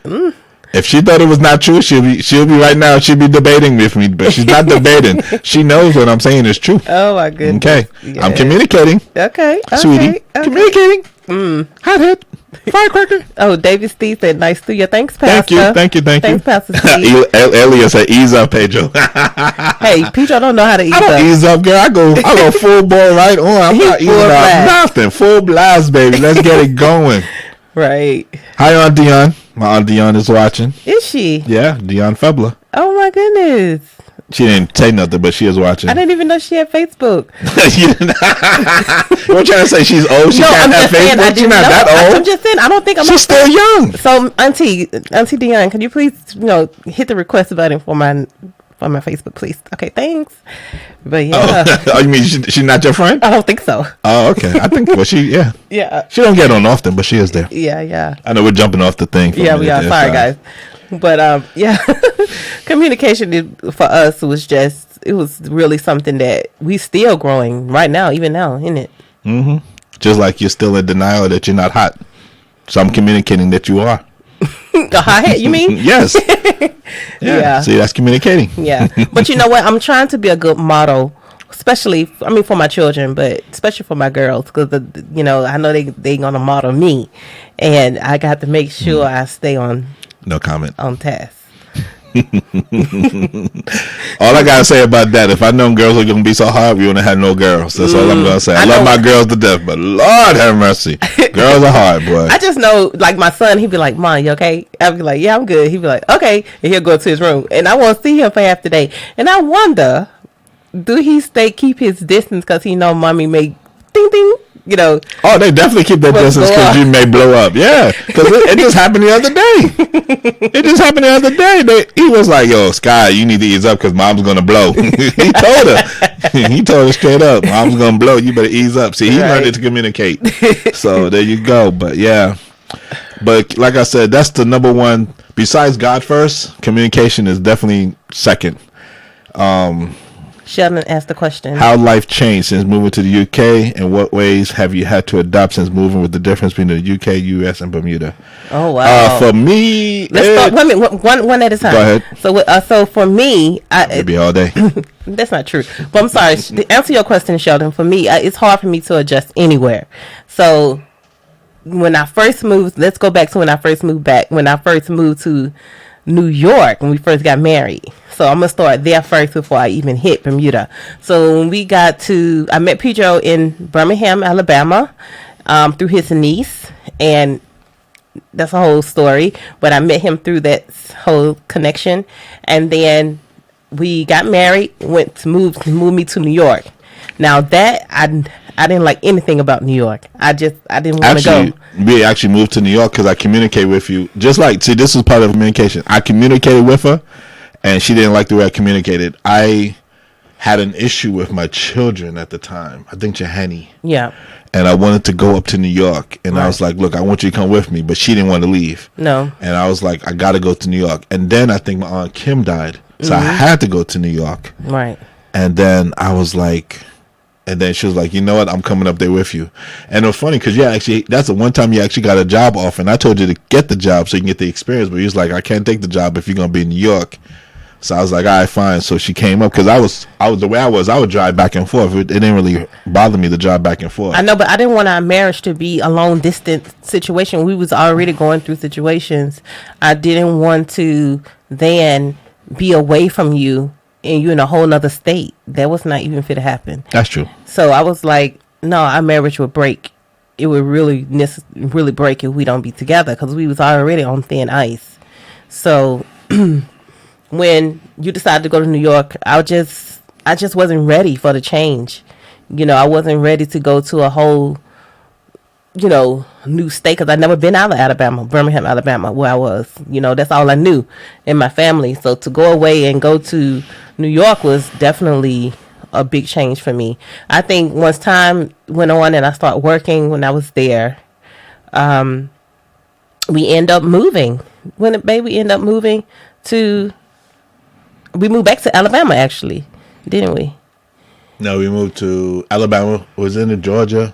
if she thought it was not true, she'll be right now. She'll be debating with me, but she's not debating. She knows what I'm saying is true. oh my goodness. Okay, Yeah. I'm communicating, Okay. sweetie. Okay. Communicating. Hothead. Firecracker. Oh, David Steve said, "Nice to you. Thanks, Pastor. Thank you. Thanks, Pastor Steve. Elias said, "Ease up, Pedro." Hey, Pedro don't know how to eat I don't up. ease up, girl. I go full ball right on. I'm not Full easing up blast. nothing. Full blast, baby. Let's get it going. Right. Hi, Aunt Dion. My Aunt Dion is watching. Is she? Yeah, Dion Febler. Oh my goodness. She didn't say nothing, but she is watching. I didn't even know she had Facebook. You weren't trying to say she's old. She can't have Facebook. She's not that old. I'm just saying, I don't think I'm She's still young. So, Auntie Dion, can you please, hit the request button for my Facebook, please? Okay, thanks. But yeah, Oh, you mean she's not your friend? I don't think so. Oh, okay. I think Yeah, she don't get on often, but she is there. yeah. I know we're jumping off the thing. Yeah, we are. Sorry, guys. But yeah, communication for us it was really something that we still growing right now, even now, isn't it? Mm-hmm. Just like you're still in denial that you're not hot, so I'm communicating that you are. You mean? Yes. Yeah. See, that's communicating. Yeah, but you know what? I'm trying to be a good model, especially for my children, but especially for my girls, because I know they gonna model me, and I got to make sure I stay on No comment. task. All I gotta say about that, if I know girls are gonna be so hard, we wouldn't have no girls. That's all I'm gonna say. I love my girls to death, but Lord have mercy, girls are hard, boy. I just know, like my son, he'd be like, "Mom, you okay?" I'd be like, "Yeah, I'm good." He'd be like, "Okay," and he'll go to his room, and I won't see him for half the day. And I wonder, do he keep his distance because he know mommy may ding ding, Oh, they definitely keep that distance because you may blow up. Yeah, because it just happened the other day. He was like, "Yo, Sky, you need to ease up because mom's gonna blow." He told her. He told her straight up, "Mom's gonna blow. You better ease up." See, he learned it to communicate. So there you go. But yeah, but like I said, that's the number one. Besides God first, communication is definitely second. Sheldon asked the question. How life changed since moving to the UK, and what ways have you had to adopt since moving, with the difference between the UK, US, and Bermuda? Oh, wow. For me, let's start one at a time. Go ahead. So for me, it'd be all day. That's not true. But I'm sorry. To answer your question, Sheldon, for me, it's hard for me to adjust anywhere. So when I first moved, let's go back to when I first moved to New York when we first got married. So I'm gonna start there first before I even hit Bermuda. So when I met Pedro in Birmingham, Alabama, through his niece, and that's a whole story. But I met him through that whole connection, and then we got married. Moved me to New York. Now that I didn't like anything about New York. I didn't want to go. We actually moved to New York because I communicated with you. This was part of communication. I communicated with her, and she didn't like the way I communicated. I had an issue with my children at the time. I think Jahani. Yeah. And I wanted to go up to New York, and I was like, "Look, I want you to come with me," but she didn't want to leave. No. And I was like, "I got to go to New York." And then I think my Aunt Kim died, so I had to go to New York. Right. And then I was like. And then she was like, "You know what? I'm coming up there with you." And it was funny because that's the one time you actually got a job offer. And I told you to get the job so you can get the experience. But he was like, "I can't take the job if you're gonna be in New York." So I was like, "All right, fine." So she came up because I was the way I would drive back and forth. It didn't really bother me to drive back and forth. I know, but I didn't want our marriage to be a long distance situation. We was already going through situations. I didn't want to then be away from you. And you in a whole nother state. That was not even fit to happen. That's true. So I was like, no, our marriage would break. It would really break if we don't be together because we was already on thin ice. So when you decided to go to New York, I just wasn't ready for the change. I wasn't ready to go to a whole, new state because I'd never been out of Alabama, Birmingham, Alabama, where I was. That's all I knew in my family. So to go away and go to New York was definitely a big change for me. I think once time went on and I started working when I was there, we end up moving. We moved back to Alabama, actually, didn't we? No, we moved to Alabama. Was in Georgia.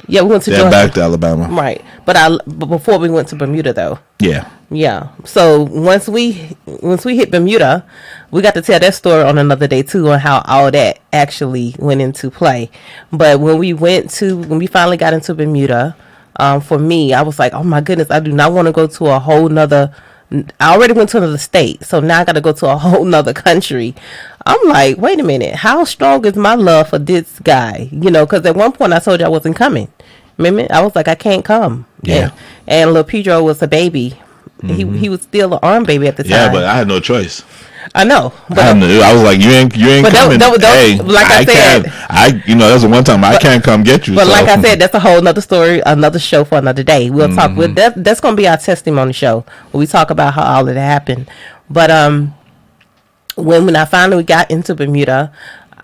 Yeah, we went to Georgia. Back to Alabama. Right. But before we went to Bermuda, though. Yeah. Yeah. So once we hit Bermuda, we got to tell that story on another day too, on how all that actually went into play. But when we finally got into Bermuda, For me, I was like, oh my goodness, I do not want to go to a whole nother. I already went to another state, so now I got to go to a whole nother country. I'm like, wait a minute, how strong is my love for this guy? You know, because at one point I told you I wasn't coming. Remember, I was like, I can't come. Yeah. And little Pedro was a baby. He was still an arm baby at the time. Yeah, but I had no choice. I know. But I was like, you ain't But coming. Hey, like I said, that's the one time I can't come get you. But so. like I said, that's a whole nother story, another show for another day. We'll talk with that's going to be our testimony show where we talk about how all of that happened. But when I finally got into Bermuda,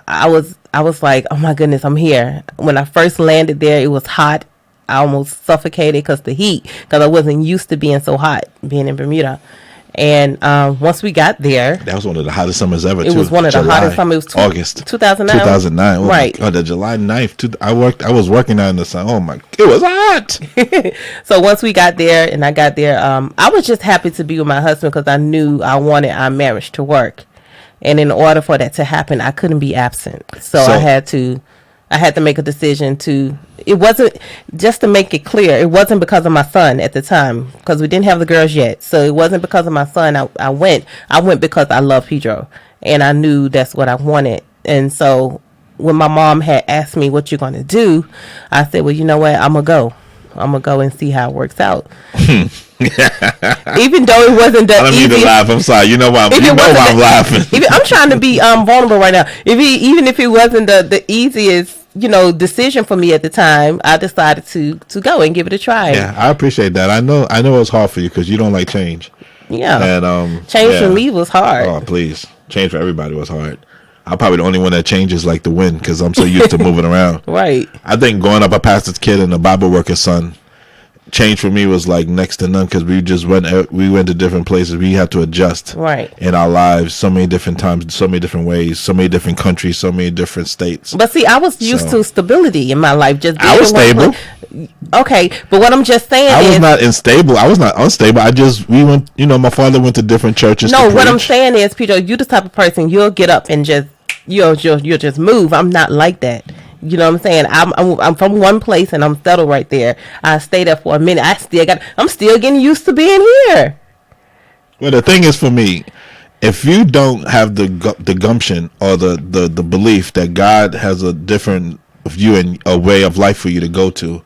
I was like, oh my goodness, I'm here. When I first landed there, it was hot. I almost suffocated because I wasn't used to being so hot, being in Bermuda. And once we got there, that was one of the hottest summers ever. It was one of the hottest summers. It was August 2009. 2009. Oh right. Oh, the July 9th. I was working out in the sun. Oh my! It was hot. So once we got there, and I got there, I was just happy to be with my husband because I knew I wanted our marriage to work. And in order for that to happen, I couldn't be absent. So I had to make a decision to. It wasn't, just to make it clear, it wasn't because of my son at the time, because we didn't have the girls yet. So it wasn't because of my son. I went because I love Pedro, and I knew that's what I wanted. And so when my mom had asked me, what you going to do, I said, well, you know what, I'm going to go and see how it works out. Even though it wasn't the I don't easiest. mean to laugh. I'm sorry. You know why I'm laughing. I'm trying to be vulnerable right now. Even if it wasn't the easiest, decision for me at the time, I decided to go and give it a try. Yeah, I appreciate that. I know it was hard for you because you don't like change. Yeah. And change for me was hard. Oh, please. Change for everybody was hard. I'm probably the only one that changes like the wind because I'm so used to moving around. Right. I think growing up a pastor's kid and a Bible worker's son, change for me was like next to none because we went to different places. We had to adjust in our lives so many different times, so many different ways, so many different countries, so many different states. But see, I was used to stability in my life. Just being I was stable. Okay, but what I'm just saying I is, was not unstable. I was not unstable. We went. My father went to different churches. No, to what I'm preach. saying is, Peter, you're the type of person you'll get up and just you'll just move. I'm not like that. You know what I'm saying? I'm from one place and I'm settled right there. I stayed there for a minute. I'm still getting used to being here. Well, the thing is for me, if you don't have the gumption or the belief that God has a different view and a way of life for you to go to,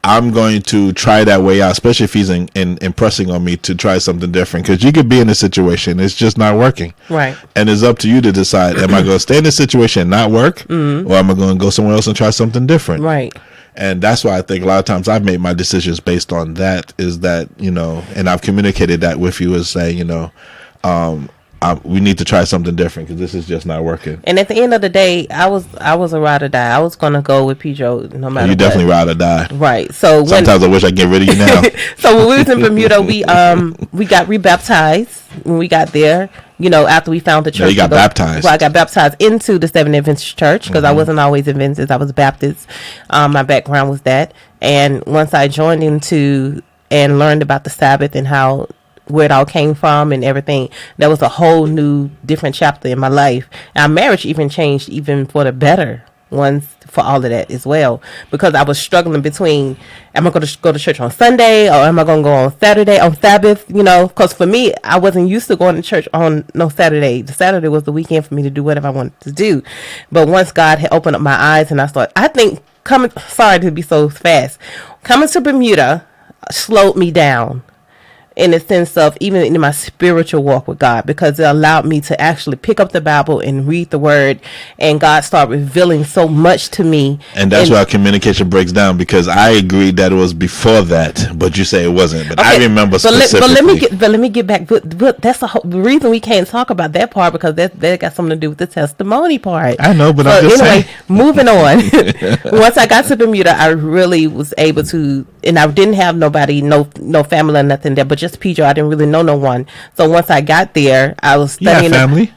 I'm going to try that way out, especially if he's impressing on me to try something different. Because you could be in a situation, it's just not working. Right. And it's up to you to decide, am I going to stay in this situation and not work? Or am I going to go somewhere else and try something different? Right. And that's why I think a lot of times I've made my decisions based on that, is that, and I've communicated that with you as saying, we need to try something different because this is just not working. And at the end of the day, I was a ride or die. I was gonna go with Pedro no matter. You definitely ride or die. Right. So sometimes I wish I could get rid of you now. So when we was in Bermuda, we got rebaptized when we got there. After we found the church. No, you got baptized. Well, I got baptized into the Seventh Adventist Church because I wasn't always Adventist. I was Baptist. My background was that. And once I joined into and learned about the Sabbath and where it all came from and everything, that was a whole new different chapter in my life. Our marriage even changed even for the better once for all of that as well, because I was struggling between, am I going to go to church on Sunday or am I going to go on Saturday on Sabbath? Because for me, I wasn't used to going to church on no Saturday. The Saturday was the weekend for me to do whatever I wanted to do. But once God had opened up my eyes and sorry to be so fast, coming to Bermuda slowed me down in the sense of even in my spiritual walk with God, because it allowed me to actually pick up the Bible and read the Word, and God started revealing so much to me. And that's why communication breaks down, because I agreed that it was before that, but you say it wasn't. But okay, I remember specifically. But let me get back. But that's the reason we can't talk about that part, because that got something to do with the testimony part. I know, but I'm just saying. Moving on. Once I got to Bermuda, I really was able to, and I didn't have nobody, no family or nothing there, but just Pedro. I didn't really know no one. So once I got there, I was studying. Yeah, family.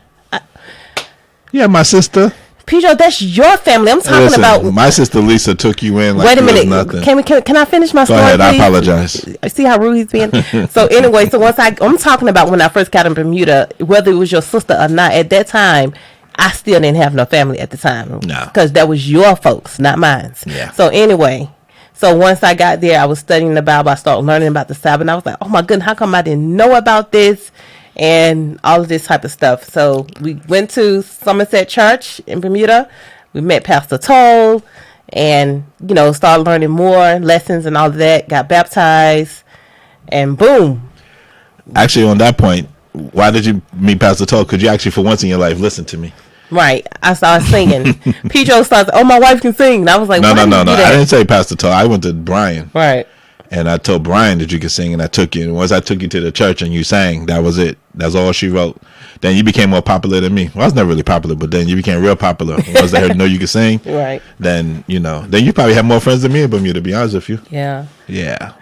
My sister. Pedro, that's your family. I'm talking about. My sister Lisa took you in. Wait a minute. Can I finish my story? Go ahead. Please? I apologize. See how rude he's being. So anyway, once I'm talking about when I first got in Bermuda, whether it was your sister or not, at that time, I still didn't have no family at the time. No, because that was your folks, not mine. Yeah. So anyway. So once I got there, I was studying the Bible. I started learning about the Sabbath. And I was like, oh my goodness, how come I didn't know about this? And all of this type of stuff. So we went to Somerset Church in Bermuda. We met Pastor Toll and, started learning more lessons and all of that. Got baptized and boom. Actually, on that point, why did you meet Pastor Toll? Could you actually, for once in your life, listen to me? Right. I started singing. Pedro starts, oh, my wife can sing. And I was like, no. I didn't say Pastor Toll. I went to Brian. Right. And I told Brian that you could sing, and I took you. And once I took you to the church and you sang, that was it. That's all she wrote. Then you became more popular than me. Well, I was never really popular, but then you became real popular. Once they heard know you could sing, right? Then then you probably have more friends than me in Bermuda. To be honest with you, yeah,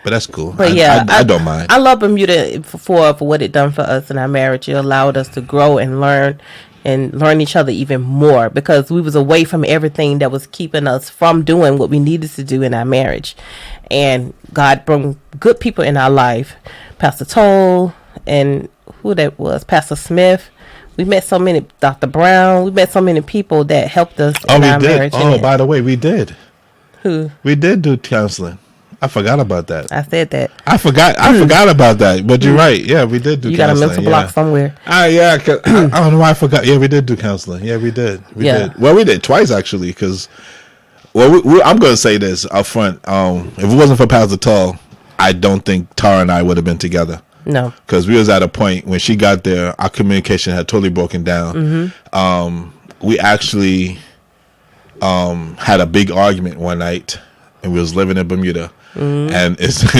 but that's cool. But I don't mind. I love Bermuda for what it done for us in our marriage. It allowed us to grow and learn each other even more because we was away from everything that was keeping us from doing what we needed to do in our marriage. And God brought good people in our life, Pastor Toll and who that was, Pastor Smith. We met so many, Dr. Brown. We met so many people that helped us in our marriage. Oh, by the way, we did. Who? We did do counseling. I forgot about that. I said that. I forgot about that. But you're right. Yeah, we did do counseling. You got a mental block somewhere. Yeah. Cause I don't know why I forgot. Yeah, we did do counseling. Yeah, we did. We did. Well, we did twice, actually, because... Well, I'm going to say this up front. If it wasn't for Pastor Toll, I don't think Tara and I would have been together. No. Because we was at a point when she got there, our communication had totally broken down. Mm-hmm. We actually had a big argument one night, and we was living in Bermuda. Mm-hmm. And it's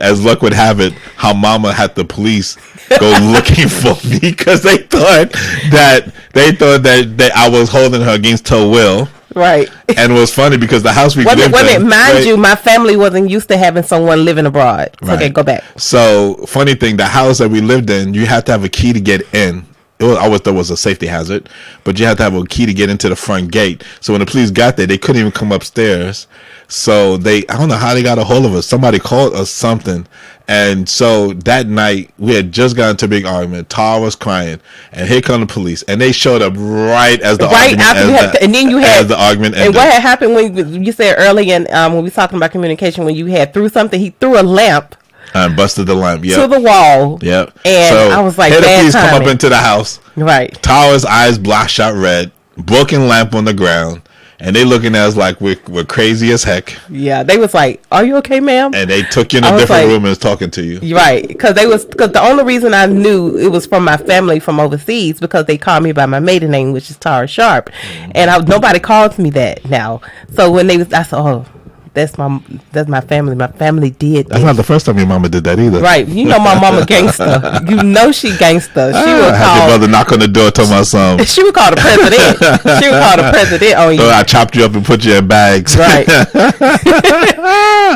as luck would have it, how Mama had the police go looking for me because they thought that I was holding her against her will. Right. And it was funny because the house we lived in... Mind you, my family wasn't used to having someone living abroad. Right. Okay, go back. So, funny thing, the house that we lived in, you had to have a key to get in. I always thought it was a safety hazard, but you had to have a key to get into the front gate. So when the police got there, they couldn't even come upstairs. So I don't know how they got a hold of us. Somebody called us something. And so that night, we had just gotten into a big argument. Tara was crying, and here come the police, and they showed up right as the argument ended. And then you had the argument ended. And what had happened when you said earlier, when we were talking about communication, when you had threw something, he threw a lamp. And busted the lamp, to the wall. Yep. And so I was like, the police come up into the house. Right. Tara's eyes bloodshot red, broken lamp on the ground. And they looking at us like we're crazy as heck. Yeah, they was like, "Are you okay, ma'am?" And they took you in a different room and was talking to you. Right, because the only reason I knew it was from my family from overseas because they called me by my maiden name, which is Tara Sharp, and nobody calls me that now. So when I said, "Oh, that's my family. My family did." That's not the first time your mama did that either. Right, you know my mama gangster. You know she gangster. She would have your brother knock on the door, tell my son. She would call the president. She would call the president on you. So I chopped you up and put you in bags. Right.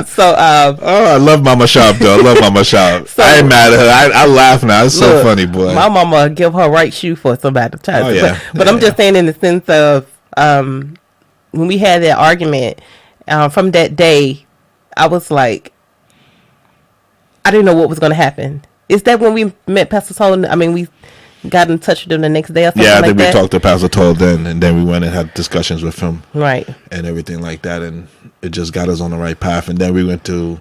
So I love Mama Sharp though. I love Mama Sharp. So, I ain't mad at her. I laugh now. It's so funny, boy. My mama give her right shoe for somebody to try. But I'm just saying in the sense of when we had that argument. From that day, I was like, I didn't know what was going to happen. Is that when we met Pastor Toll? I mean, we got in touch with him the next day or something like that? Yeah, I think we talked to Pastor Toll then, and then we went and had discussions with him. Right. And everything like that, and it just got us on the right path. And then we went to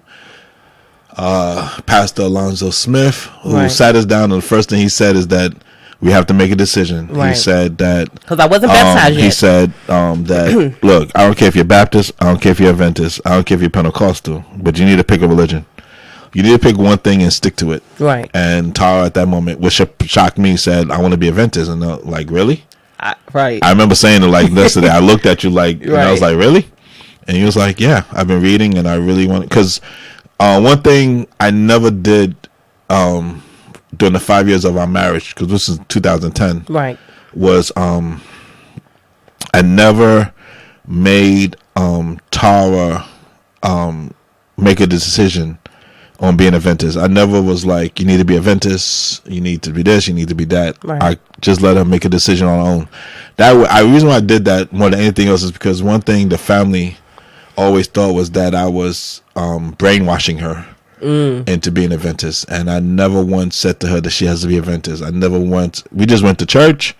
Pastor Alonzo Smith, who sat us down, and the first thing he said is that we have to make a decision. Right. He said that... Because I wasn't baptized yet. He said that, look, I don't care if you're Baptist, I don't care if you're Adventist, I don't care if you're Pentecostal, but you need to pick a religion. You need to pick one thing and stick to it. Right. And Tara at that moment, which shocked me, said, I want to be Adventist. And like, really? Right. I remember saying it like yesterday. I looked at you like, and I was like, really? And he was like, yeah, I've been reading and I really want it. Because one thing I never did... during the 5 years of our marriage, because this is 2010, right, was I never made Tara make a decision on being a Adventist. I never was like, you need to be a Adventist, you need to be this, you need to be that. Right. I just let her make a decision on her own. The reason why I did that more than anything else is because one thing the family always thought was that I was brainwashing her into being a Adventist, and I never once said to her that she has to be a Adventist. We just went to church,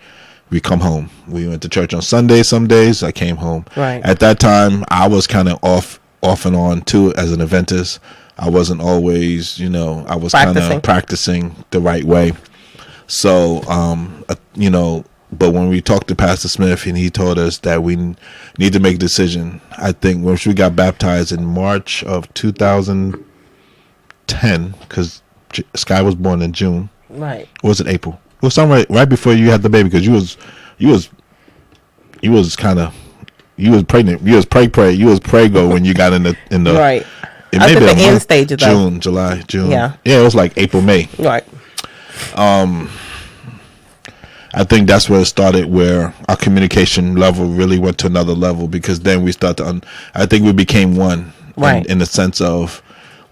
we come home. We went to church on Sunday some days, I came home. Right. At that time, I was kind of off off and on too as an eventist. I wasn't always, I was kind of practicing the right way. So, but when we talked to Pastor Smith and he told us that we need to make a decision, I think once we got baptized in March of 2010, because Sky was born in June. Right. Or was it April? It was somewhere right before you had the baby, because you was pregnant. You was pray. You was prego when you got in the right. It may be the end stage of June, July, June. Yeah. Yeah, it was like April, May. Right. I think that's where it started, where our communication level really went to another level, because then we start to I think we became one. Right. In the sense of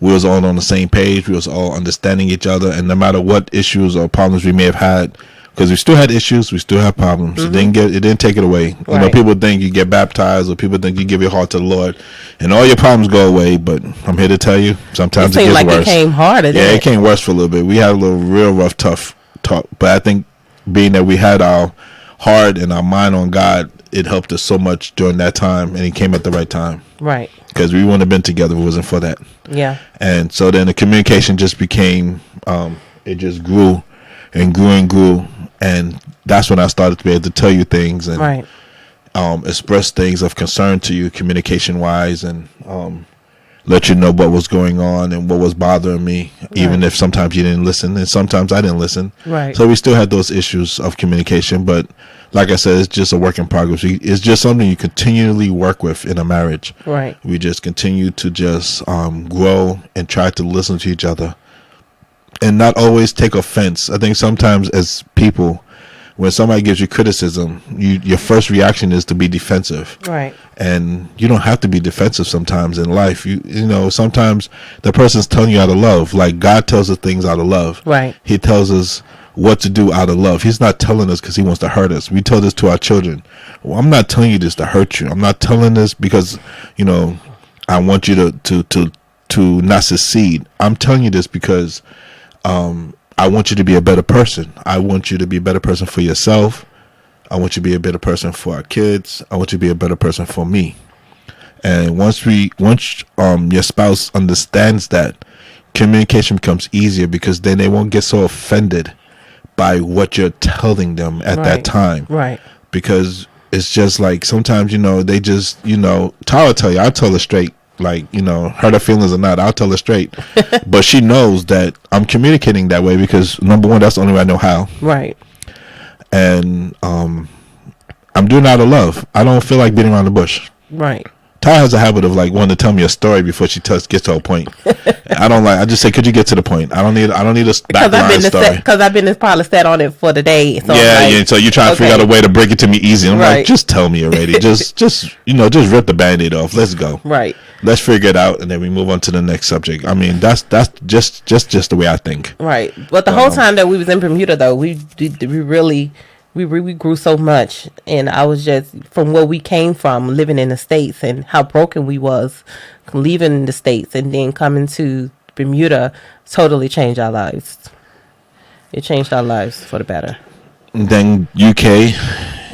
we was all on the same page, we was all understanding each other, and no matter what issues or problems we may have had, because we still had issues, we still have problems. Mm-hmm. It didn't take it away. Right. People think you get baptized, or people think you give your heart to the Lord, and all your problems go away. But I'm here to tell you, sometimes it gets worse. It came harder. Yeah, it came worse for a little bit. We had a little real rough, tough talk. But I think being that we had our heart and our mind on God, it helped us so much during that time, and it came at the right time. Right. Because we wouldn't have been together if it wasn't for that. Yeah. And so then the communication just became, it just grew and grew and grew. And that's when I started to be able to tell you things and right. Express things of concern to you communication wise, and let you know what was going on and what was bothering me, even if sometimes you didn't listen and sometimes I didn't listen. Right. So we still had those issues of communication, but like I said, it's just a work in progress. It's just something you continually work with in a marriage. Right. We just continue to just grow and try to listen to each other and not always take offense. I think sometimes as people, when somebody gives you criticism, your first reaction is to be defensive. Right. And you don't have to be defensive sometimes in life. You know, sometimes the person's telling you out of love. Like God tells us things out of love. Right. He tells us what to do out of love. He's not telling us because he wants to hurt us. We tell this to our children. Well, I'm not telling you this to hurt you. I'm not telling this because, I want you to not succeed. I'm telling you this because I want you to be a better person. I want you to be a better person for yourself. I want you to be a better person for our kids. I want you to be a better person for me. And once your spouse understands that, communication becomes easier, because then they won't get so offended by what you're telling them at that time. Right. Because it's just like sometimes, they just, Tara tell you, I'll tell her straight. Like, hurt her feelings or not, I'll tell her straight. But she knows that I'm communicating that way because, number one, that's the only way I know how. Right. And I'm doing it out of love. I don't feel like beating around the bush. Right. Ty has a habit of like wanting to tell me a story before she gets to a point. I just say, could you get to the point? I don't need a backline story. Because I've been probably set on it for the day. So so you're trying to figure out a way to break it to me easy. And I'm like, just tell me already. just rip the Band-Aid off. Let's go. Right. Let's figure it out, and then we move on to the next subject. I mean, that's just the way I think. Right. But the whole time that we was in Bermuda, though, we grew so much, and I was just, from where we came from, living in the States, and how broken we was, leaving the States and then coming to Bermuda, totally changed our lives. It changed our lives for the better. And then UK,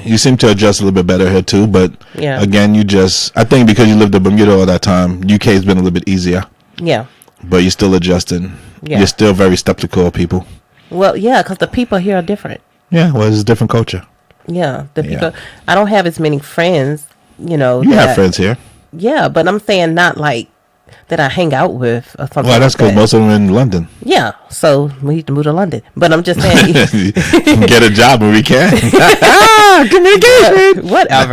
you seem to adjust a little bit better here too, but again, I think because you lived in Bermuda all that time, UK has been a little bit easier. Yeah. But you're still adjusting. Yeah. You're still very skeptical of people. Well, yeah, because the people here are different. Yeah, well, it's a different culture. Yeah, people. I don't have as many friends, You have friends here. Yeah, but I'm saying not like that I hang out with or something. Well, that's because most of them are in London. Yeah, so we need to move to London. But I'm just saying, get a job when we can. Communication. Whatever.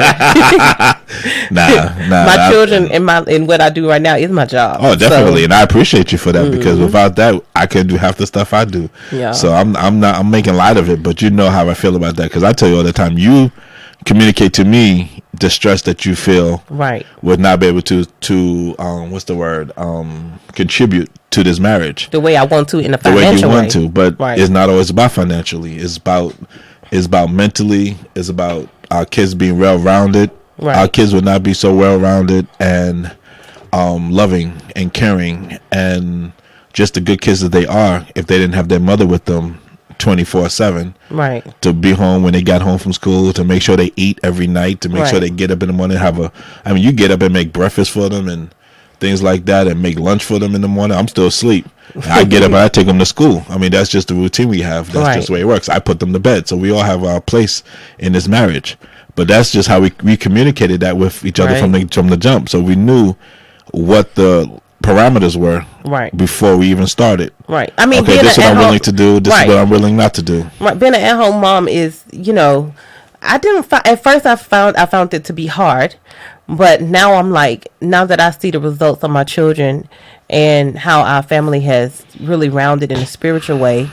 Nah. My children and what I do right now is my job. Oh, definitely, and I appreciate you for that because without that, I couldn't do half the stuff I do. Yeah. So I'm making light of it, but you know how I feel about that because I tell you all the time, you communicate to me the stress that you feel would not be able to contribute to this marriage the way I want to in a financial way. The way you want to, but it's not always about financially. It's about mentally. It's about our kids being well-rounded. Our kids would not be so well-rounded and loving and caring and just the good kids that they are if they didn't have their mother with them 24/7, right? To be home when they got home from school, to make sure they eat every night, to make sure they get up in the morning, you get up and make breakfast for them and things like that, and make lunch for them in the morning. I'm still asleep. I get up and I take them to school. I mean, that's just the routine we have. That's just the way it works. I put them to bed. So we all have our place in this marriage. But that's just how we communicated that with each other from the jump. So we knew what the parameters were before we even started. Right. I mean, okay, this is what I'm willing to do. This is what I'm willing not to do. Right. Being an at-home mom is, at first I found it to be hard, but now I'm like, now that I see the results of my children and how our family has really rounded in a spiritual way,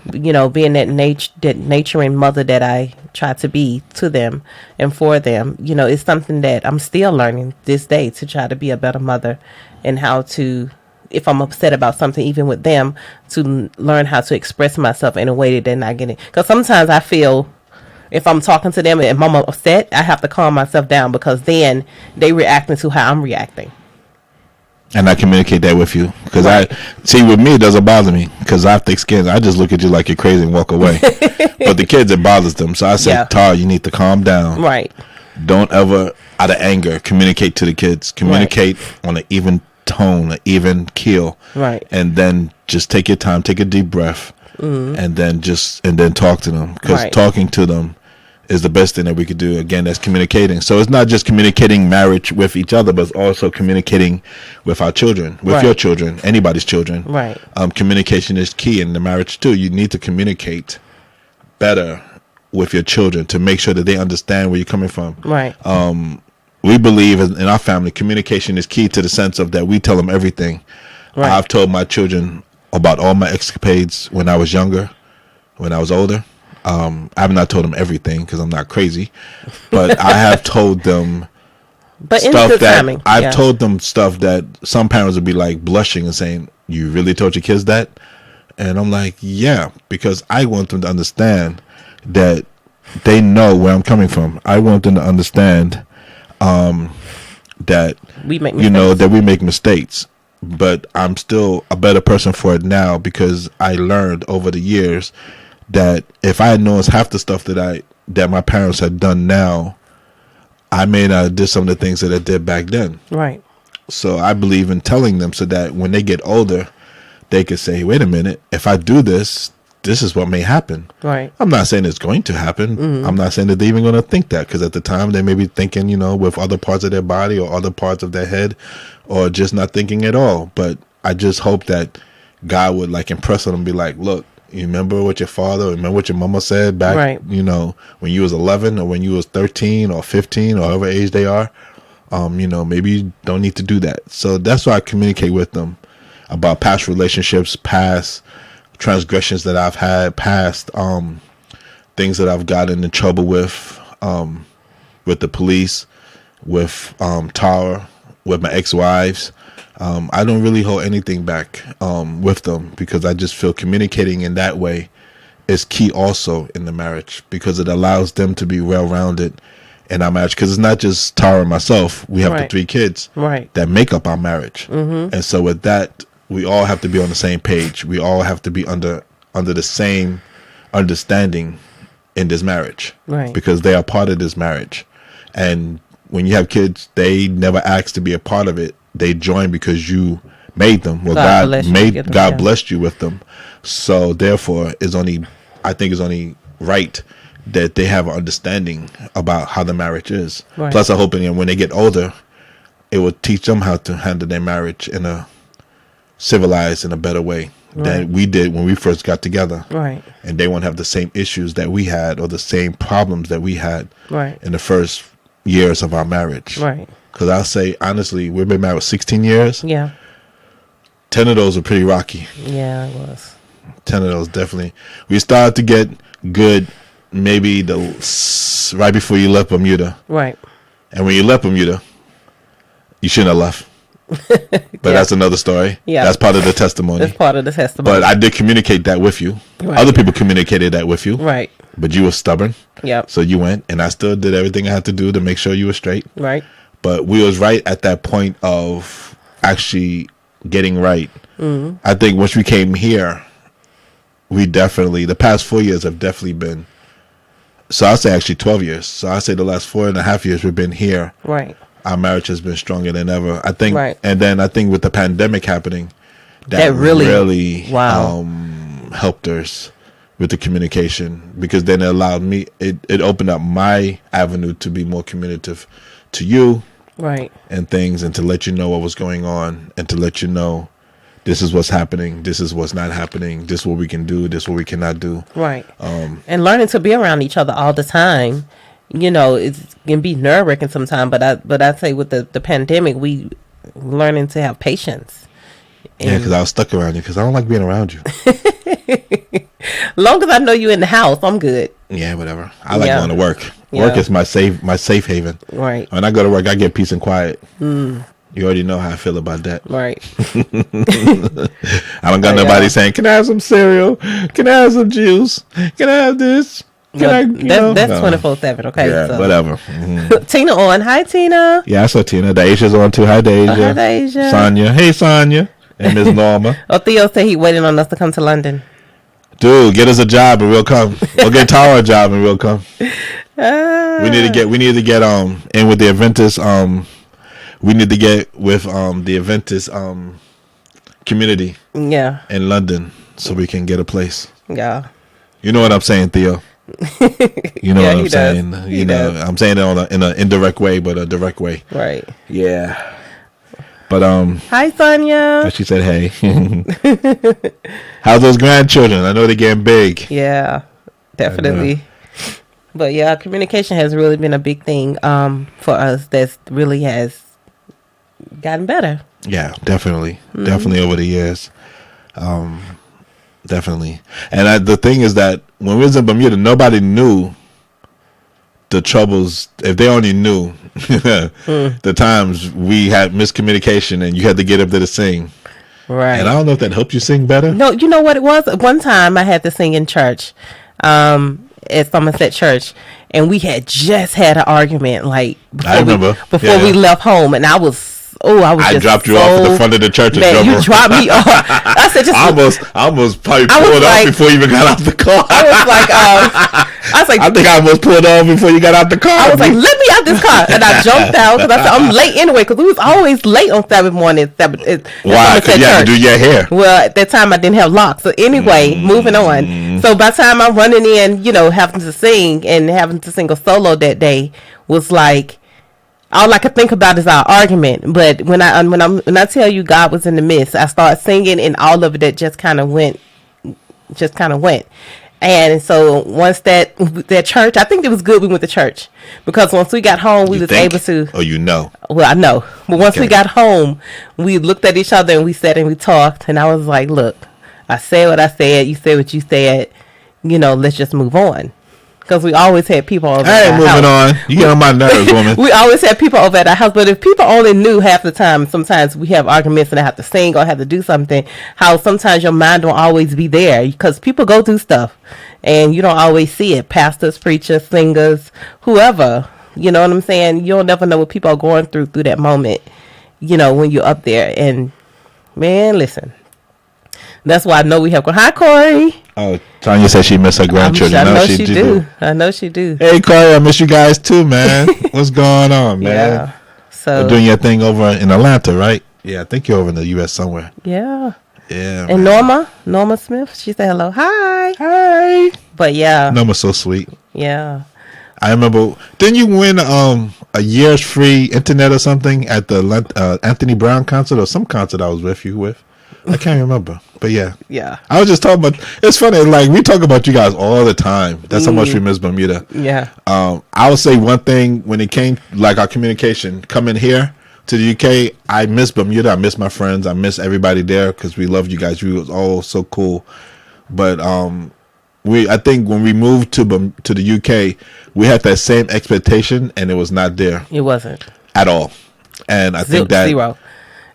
being that nurturing mother that I try to be to them and for them, it's something that I'm still learning this day, to try to be a better mother, and how to, if I'm upset about something, even with them, to learn how to express myself in a way that they're not getting. Because sometimes I feel, if I'm talking to them and I'm upset, I have to calm myself down, because then they reacting to how I'm reacting. And I communicate that with you, because with me, it doesn't bother me, because I have thick skin. I just look at you like you're crazy and walk away. But the kids, it bothers them. So I say, Tar, you need to calm down. Right. Don't ever, out of anger, communicate to the kids. Communicate on an even tone, an even keel. Right. And then just take your time, take a deep breath, and then talk to them, because talking to them is the best thing that we could do. Again, that's communicating. So it's not just communicating marriage with each other, but it's also communicating with our children, with your children, anybody's children. Right. Communication is key in the marriage too. You need to communicate better with your children to make sure that they understand where you're coming from. Right. We believe in our family, communication is key, to the sense of that we tell them everything. Right. I've told my children about all my escapades when I was younger, when I was older. I have not told them everything, because I'm not crazy, but I have told them stuff that I've told them stuff that some parents would be like blushing and saying, "You really told your kids that?" And I'm like, yeah, because I want them to understand that they know where I'm coming from. I want them to understand that we make mistakes. That we make mistakes, but I'm still a better person for it now, because I learned over the years that if I had known half the stuff that my parents had done now, I may not have did some of the things that I did back then. Right. So I believe in telling them, so that when they get older, they could say, wait a minute, if I do this, this is what may happen. Right. I'm not saying it's going to happen. Mm-hmm. I'm not saying that they're even going to think that, because at the time they may be thinking, with other parts of their body or other parts of their head, or just not thinking at all. But I just hope that God would impress on them, be like, look, you remember what your father, remember what your mama said back, when you was 11 or when you was 13 or 15 or however age they are, maybe you don't need to do that. So that's why I communicate with them about past relationships, past transgressions that I've had, past things that I've gotten in trouble with the police, with Tara, with my ex-wives. I don't really hold anything back with them, because I just feel communicating in that way is key also in the marriage, because it allows them to be well-rounded in our marriage. Because it's not just Tara and myself. We have the 3 kids that make up our marriage. Mm-hmm. And so with that, we all have to be on the same page. We all have to be under the same understanding in this marriage, because they are part of this marriage. And when you have kids, they never ask to be a part of it. They join because you made them. Well, God blessed you with them. So therefore, I think it's only right that they have an understanding about how the marriage is. Right. Plus, I hope when they get older, it will teach them how to handle their marriage in a civilized, in a better way than we did when we first got together. Right. And they won't have the same issues that we had, or the same problems that we had in the first years of our marriage. Right. Because I'll say, honestly, we've been married 16 years. Yeah. 10 of those were pretty rocky. Yeah, it was. 10 of those, definitely. We started to get good maybe right before you left Bermuda. Right. And when you left Bermuda, you shouldn't have left. But that's another story. Yeah. That's part of the testimony. That's part of the testimony. But I did communicate that with you. Right. Other people communicated that with you. Right. But you were stubborn. Yeah. So you went, and I still did everything I had to do to make sure you were straight. Right. But we was right at that point of actually getting right. Mm-hmm. I think once we came here, the past 4 years have definitely been, so I'll say actually 12 years. So I'll say the last 4.5 years we've been here. Right. our marriage has been stronger than ever. I think, Right. and then I think with the pandemic happening, That really- wow. helped us with the communication, because then it allowed me, it opened up my avenue to be more communicative to you Right. and things, and to let you know what was going on, and to let you know this is what's happening, this is what's not happening, this is what we can do, this is what we cannot do. Right. And learning to be around each other all the time, you know, it can be nerve wracking sometimes. But I say with the pandemic, we learning to have patience. Yeah, because I was stuck around you, because I don't like being around you. Long as I know you in the house, I'm good. Yeah, whatever. I like Yeah. going to work. Yeah. Work is my safe haven. Right. When I go to work, I get peace and quiet. You already know how I feel about that. Right. I don't got Oh, nobody yeah. saying, "Can I have some cereal? Can I have some juice? Can I have this?" That's No. 24/7. Okay. Yeah, so. whatever. Mhm. Tina on. Hi, Tina. Yeah, I saw Tina. Deja's on too. Hi, Deja. Hi, Deja. Sonia. Hey, Sonia. And Miss Norma. Oh, Theo said he waiting on us to come to London. Dude, get us a job and we'll come. We'll get Tara a job and we'll come. We need to get in with the Aventus. We need to get with the Aventus community Yeah. in London so we can get a place. Yeah. You know what I'm saying, Theo? You know Yeah, what I'm he does. saying? He You know, does. I'm saying it in an indirect way, but a direct way. Right. Yeah. But Hi, Sonia. but she said, "Hey, how's those grandchildren? I know they're getting big." Yeah, definitely. But yeah, communication has really been a big thing for us. That's really has gotten better. Yeah, definitely, definitely over the years, definitely. And the thing is that when we was in Bermuda, nobody knew the troubles. If they only knew the times we had miscommunication and you had to get up there to sing. Right. And I don't know if that helped you sing better. No, you know what it was? One time I had to sing in church, at Somerset Church, and we had just had an argument, like I remember. before Yeah. we left home, and I I just dropped you off at the front of the church. Man, and you dropped me off. I said, just I almost probably I was pulled off like- before you even got out the car. I was like, I think I almost pulled off before you got out the car. I was like, let me out this car. And I jumped out because I said, I'm late anyway, because we was always late on Sabbath morning. why? Somerset Because you had to do Church. your hair. Well, at that time I didn't have locks. So anyway, moving on. So by the time I'm running in, you know, having to sing a solo that day was like, all I could think about is our argument. But when I tell you God was in the midst, I started singing, and all of it that just kind of went. And so once that church, I think it was good we went to church, because once we got home, we You was think? able to. Oh, you know. Well, I know, but once we Okay. got home, we looked at each other and we sat and we talked, and I was like, "Look, I said what I said. You said what you said. You know, let's just move on." Because we always had people over Hey, at our moving house. on. You get on my nerves, woman. We always had people over at our house, but if people only knew half the time, sometimes we have arguments and I have to sing or have to do something, how sometimes your mind don't always be there, because people go through stuff and you don't always see it. Pastors, preachers, singers, whoever, you know what I'm saying? You'll never know what people are going through that moment, you know, when you're up there. And man, listen, that's why I know we have. Hi, Corey. Oh, Tanya said she missed her grandchildren. I know she she do. I know she do. Hey, Corey, I miss you guys too, man. What's going on, man? Yeah. So You're doing your thing over in Atlanta, right? Yeah, I think you're over in the U.S. somewhere. yeah. Yeah. And man. Norma Smith, she said hello. Hi. Hi. But yeah. Norma's so sweet. Yeah. I remember. Didn't you win a year's free internet or something at the Anthony Brown concert or some concert I was with you with? I can't remember, but yeah. Yeah. I was just talking about. It's funny, like we talk about you guys all the time. That's how much we miss Bermuda. Yeah. I would say one thing when it came like our communication coming here to the UK. I miss Bermuda. I miss my friends. I miss everybody there because we loved you guys. You was all so cool. But I think when we moved to the UK, we had that same expectation, and it was not there It wasn't. at all. And I think that Zero.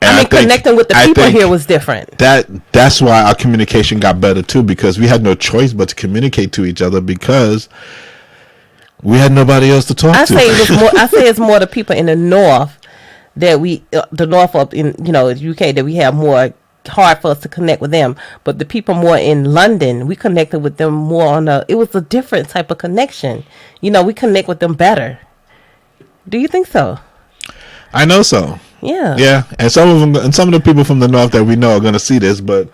and I mean, think- connecting with the I people think here was different. That's why our communication got better too, because we had no choice but to communicate to each other because we had nobody else to talk I to. say it was more. I say it's more the people in the north that the north up in UK that we have more hard for us to connect with them. But the people more in London, we connected with them more on it was a different type of connection. We connect with them better. Do you think so? I know so. Yeah. Yeah, and some of them, and some of the people from the north that we know are going to see this, but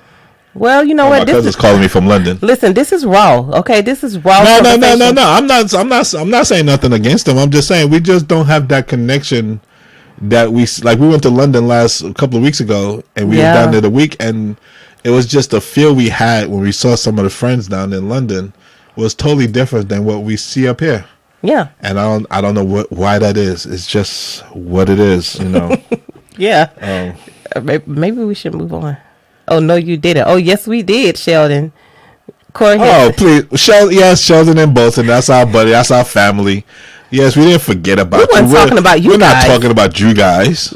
Well, you know my what? This cousin's is calling me from London. listen. This is raw. Okay, this is raw. No. conversation. I'm not saying nothing against them. I'm just saying we just don't have that connection that we like. We went to London a couple of weeks ago, and we were down there the week, and it was just a feel we had when we saw some of the friends down in London was totally different than what we see up here. Yeah. And I don't know why that is. It's just what it is, you know. Yeah. Maybe we should move on. Oh no, you didn't. Oh yes, we did, Sheldon. Corey. Oh please, Sheldon and Bolton. That's our buddy. That's our family. Yes, we didn't forget about We weren't talking about you We're guys. not talking about you guys.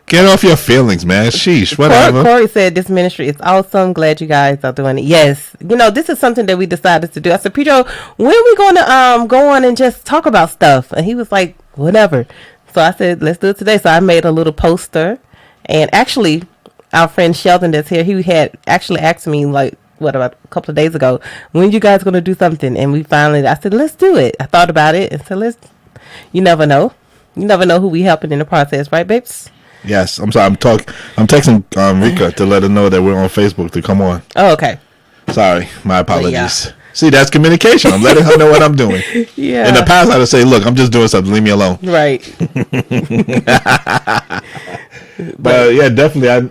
Get off your feelings, man. Sheesh, whatever. Corey said this ministry is awesome. Glad you guys are doing it. Yes, you know this is something that we decided to do. I said, Pedro, when are we going to go on and just talk about stuff? And he was like, whatever. So I said, let's do it today. So I made a little poster, and actually, our friend Sheldon that's here, he had actually asked me like, about a couple of days ago, when you guys going to do something? And I said, let's do it. I thought about it and said, you never know. You never know who we helping in the process, right, babes? Yes, I'm sorry. I'm texting Rika to let her know that we're on Facebook to come on. Oh, okay. Sorry, my apologies. Yeah. See, that's communication. I'm letting her know what I'm doing. Yeah. In the past, I'd say, "Look, I'm just doing something. Leave me alone." Right. But yeah, definitely.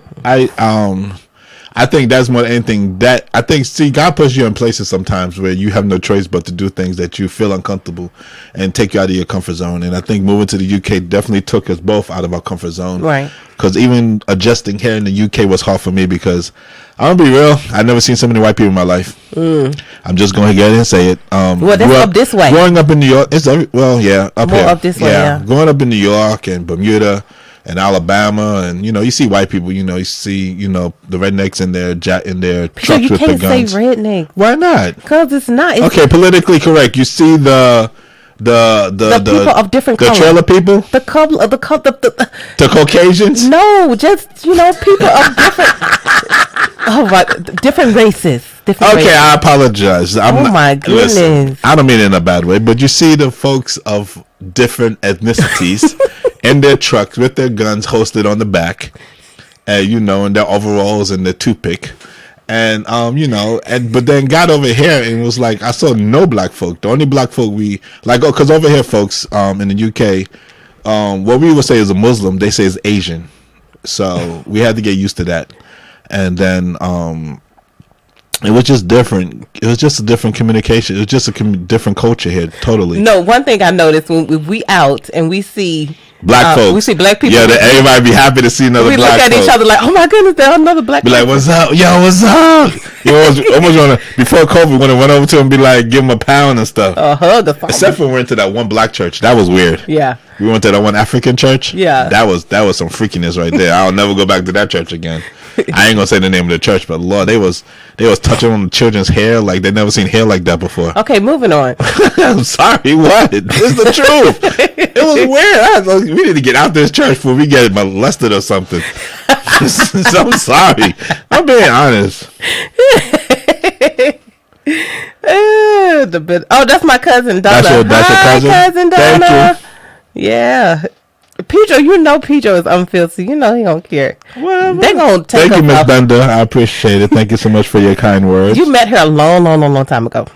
I think that's more than anything that I think. See, God puts you in places sometimes where you have no choice but to do things that you feel uncomfortable and take you out of your comfort zone. And I think moving to the UK definitely took us both out of our comfort zone. Right. Because even adjusting here in the UK was hard for me because I'm gonna be real. I've never seen so many white people in my life. I'm just going to get it and say it. Well, that's up this way. Growing up in New York, up More here. up this way, yeah. Growing up in New York and Bermuda and Alabama, and you see white people. You see the rednecks in their trucks You with the can't say guns. redneck Why not? because it's not. It's Okay, politically correct. You see the people of different the color. trailer people, the couple of the the Caucasians. no, just people of different races. Different Okay, races. I apologize. My goodness. Listen, I don't mean it in a bad way, but you see the folks of different ethnicities in their trucks with their guns hosted on the back, and their overalls and their toothpick. And but then got over here and was like, I saw no black folk. The only black folk we like, because over here, folks, in the UK, what we would say is a Muslim, they say is Asian. So we had to get used to that. And then it was just different. It was just a different communication. It was just a different culture here, totally. No, one thing I noticed when we out and we see Black folks. we see black people. Yeah, everybody be happy to see another we black look at folks. each other like, oh my goodness, there's another black. Be like, what's up? Yo, what's up? You almost want to, before COVID, want to run over to him and be like, give him a pound and stuff. A hug or something. Except for we went to that one black church. That was weird. Yeah. We went to that one African church. Yeah. That was some freakiness right there. I'll never go back to that church again. I ain't gonna say the name of the church, but Lord, they was touching on the children's hair like they never seen hair like that before. Okay, moving on. I'm sorry, what? It's the truth. It was weird. I was like, we need to get out this church before we get molested or something. So I'm sorry. I'm being honest. That's my cousin Donna. That's your cousin? cousin Donna. Thank Yeah. Pedro is unfiltered. He don't care. Whatever. They gonna take Thank you, us Miss off. Bender. I appreciate it. Thank you so much for your kind words. You met her a long time ago.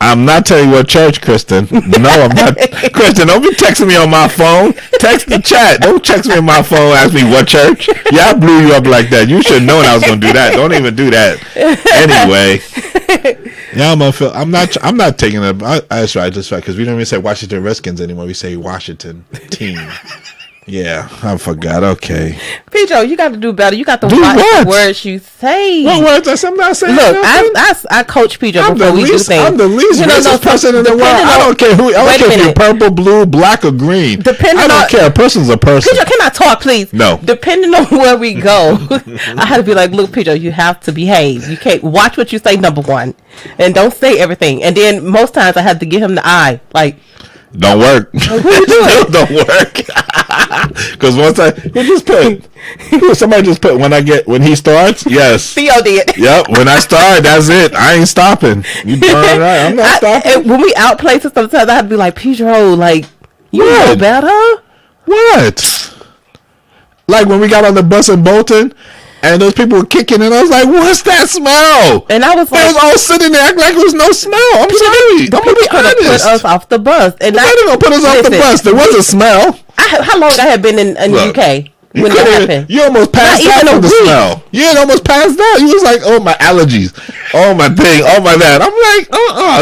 I'm not telling you what church, Kristen. No, I'm not. Kristen, don't be texting me on my phone. Text the chat. Don't text me on my phone. Ask me what church. Yeah, I blew you up like that. You should have known I was going to do that. Don't even do that. Anyway. Yeah, I'm not taking it. That's right. Because we don't even say Washington Redskins anymore. We say Washington team. Yeah, I forgot. Okay. Pedro, you got to do better. You got to Do watch what? the words you say. What words? I'm not saying Look, nothing. I coach Pedro I'm before the we do least things. racist person in the world. I don't care who. I don't care if you're purple, blue, black, or green. I don't care. A person's a person. Pedro, can I talk, please? No. Depending on where we go, I had to be like, look, Pedro, you have to behave. You can't watch what you say, number one, and don't say everything. And then most times I had to give him the eye, like. Don't work. What are you doing? Don't work. Because somebody just put when he starts. Yes. Theo did. Yep. When I start, that's it. I ain't stopping. You darn right. I'm not stopping. And when we out places, sometimes I have to be like, Pedro, like, you know better. What? Like when we got on the bus in Bolton, and those people were kicking, and I was like, "What's that smell?" And I was They like, was all sitting there acting like there was no smell. I'm sorry. I'm gonna be could have put honest. us off the bus. And They didn't gonna put us off the listen, bus. There was a smell. How long I had been in the Look, UK You when that could've- happened? You almost passed Not out even a from the week. smell. You had almost passed out. You was like, "Oh, my allergies. Oh, my thing. Oh, my that." I'm like,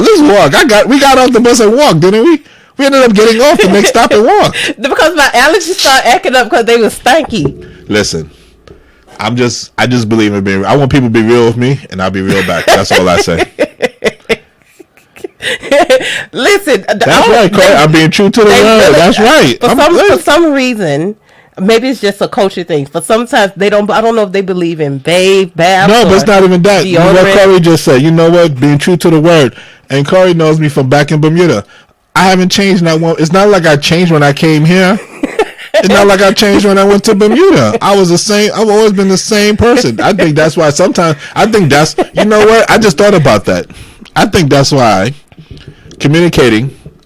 let's walk. We got off the bus and walked, didn't we? We ended up getting off the next stop and walked. Because my allergies started acting up because they were stanky. Listen, I just believe in being. I want people to be real with me, and I'll be real back. That's all I say. Listen, That's right, Corey. I'm being true to the word. That's right. For some reason, maybe it's just a culture thing. For sometimes they don't. I don't know if they believe in baths. No, but it's not even that. You know what deodorant. Corey just said? You know what? Being true to the word. And Corey knows me from back in Bermuda. I haven't changed that one. It's not like I changed when I came here. It's not like I changed when I went to Bermuda. I was the same. I've always been the same person. I think that's why sometimes, you know what? I just thought about that. I think that's why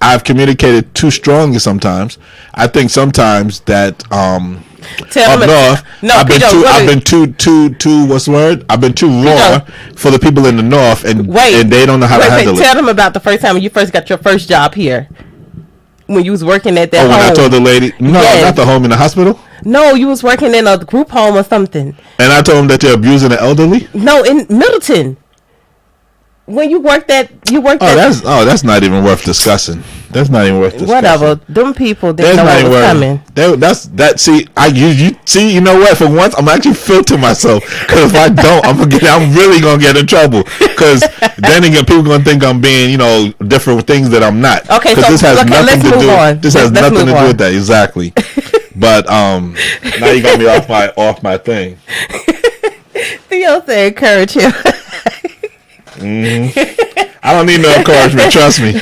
I've communicated too strongly sometimes. I think sometimes that, Tell up them- north, No, I've been Pedro, too. really. I've been too. What's the word? I've been too raw for the people in the north, and they don't know how to handle Tell it. them about the first time when you first got your first job here. When you was working at that Oh, home. when I told the lady, no, Yes. not the home in the hospital, No, you was working in a group home or something. and I told them that they're abusing the elderly. No, in Middleton. When you worked at That's not even worth discussing. That's not even worth discussing. whatever. Them people didn't That's know not what was coming. even worth. See, you know what? For once, I'm actually filtering myself, because if I don't, I'm really gonna get in trouble. Because then again, people gonna think I'm being, different things that I'm not. Okay, because so this has okay, nothing let's to move do. on. This has Let's nothing to move do on. with that exactly. But now you got me off my thing. Theo said encourage him. I don't need no encouragement. Trust me.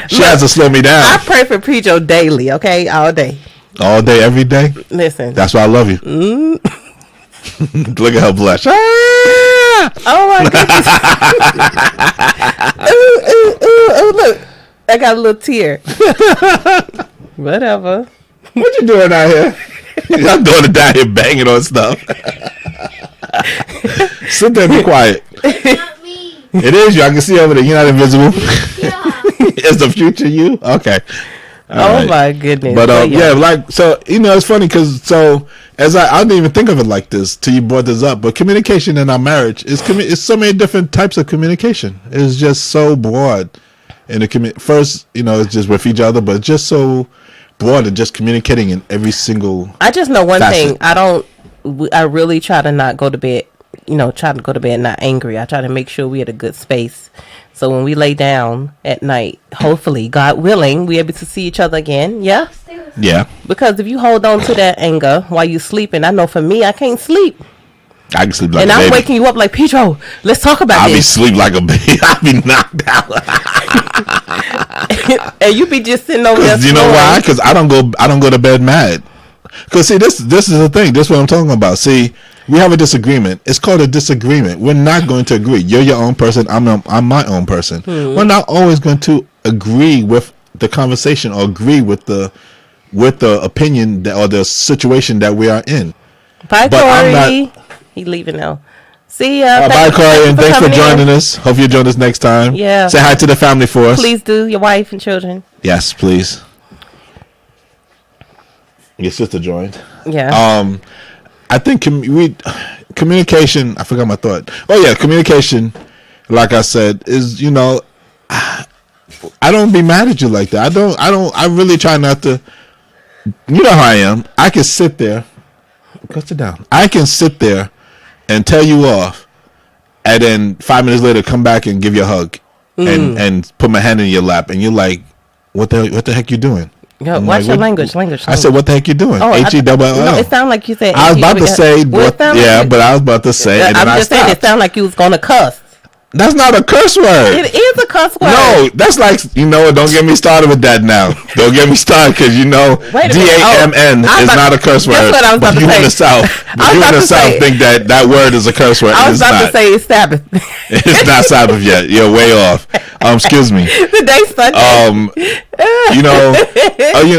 She has to slow me I down pray for Pedro daily, okay? All day. all day, every day. Listen. That's why I love you. Look at her blush. Ah! Oh my goodness. ooh, look. I got a little tear. Whatever. What you doing out here? I'm doing it down here banging on stuff. Sit there and be quiet. Not me. It is you. I can see over there. You're not invisible. Yeah. It's the future you? Okay. All Oh right. my goodness. But But yeah, like, so, it's funny because, I didn't even think of it like this till you brought this up, but communication in our marriage is so many different types of communication. It's just so broad. And first, it's just with each other, but it's just so broad and just communicating in every single. I just know one facet. thing. I really try to not go to bed, not angry. I try to make sure we at a good space. So when we lay down at night, hopefully, God willing, we able to see each other again. Yeah. Yeah. Because if you hold on to that anger while you sleeping, I know for me, I can't sleep. I can sleep like And a I'm baby. waking you up like, Pedro, let's talk about I'll be this. sleep like a baby. I'll be knocked out. And you be just sitting over there. You know snoring. why? Because I don't go to bed mad. Because see, this is the thing. This is what I'm talking about. See, we have a disagreement. It's called a disagreement. We're not going to agree. You're your own person. I'm my own person. We're not always going to agree with the conversation or agree with the opinion or the situation that we are in. Bye, But I'm Corey. He leaving now. See ya. Bye, Corey, and thanks for coming in. joining us. Hope you join us next time. Yeah. Say hi to the family for us. Please do. Your wife and children. Yes, please. Your sister joined. Yeah. I think communication. I forgot my thought. Oh yeah, communication. Like I said, is I don't be mad at you like that. I really try not to. You know how I am. I can sit there. Go sit down. I can sit there and tell you off, and then 5 minutes later come back and give you a hug, and put my hand in your lap, and you're like, what the heck you doing? Yeah, I'm watch like, your what- language. I said, what the heck you doing? Oh, H-E-double-L. No, it sounded like you said. I was about to say, Well, it sounded like but I was about to say, and then I'm I just saying, it stopped. sounded like you was gonna cuss. That's not a curse word. It is a cuss word. No, that's like, don't get me started with that now. Don't get me started because Wait a minute. DAMN I was is about- not a curse that's word. what I was But about to you in say. the South, I was about to say- think that word is a curse word. I and was it's about not. to say it's Sabbath. It's not Sabbath yet. You're way off. Excuse me. The day Sunday.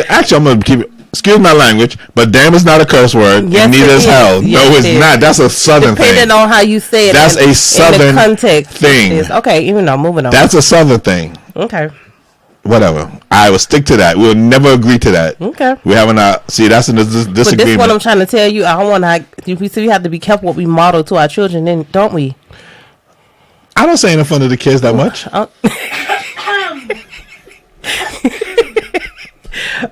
Actually, I'm gonna keep it. excuse my language, but damn is not a curse word. Yes, and neither it is is. hell. Yes, No, it's it is. not. That's a southern Depending thing. on how you say it. That's a southern in the context thing. is- okay, even though moving on. That's a southern thing. Okay. Whatever. I will stick to that. We'll never agree to that. Okay. We haven't. See, that's a But this disagreement. is what I'm trying to tell you. I don't want to. We have to be careful what we model to our children, then don't we? I don't say it in front of the kids that much.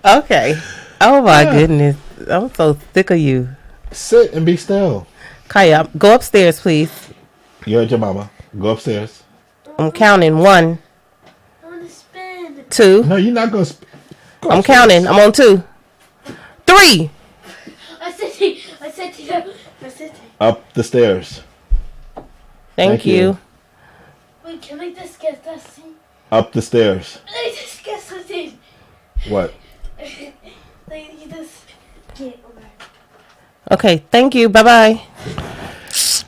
Okay. Oh my goodness. I'm so sick of you. Sit and be still. Kaya, go upstairs, please. You heard your mama. Go upstairs. I'm counting 1, I want to spin. 2. No, you're not going to. I'm counting. I'm on 2, 3. I said to you. I said to you. Up the stairs. Thank you. Wait, can I just guess that thing? Up the stairs. I just guess something. What? Like, you just can't go back. Okay. Thank you. Bye bye.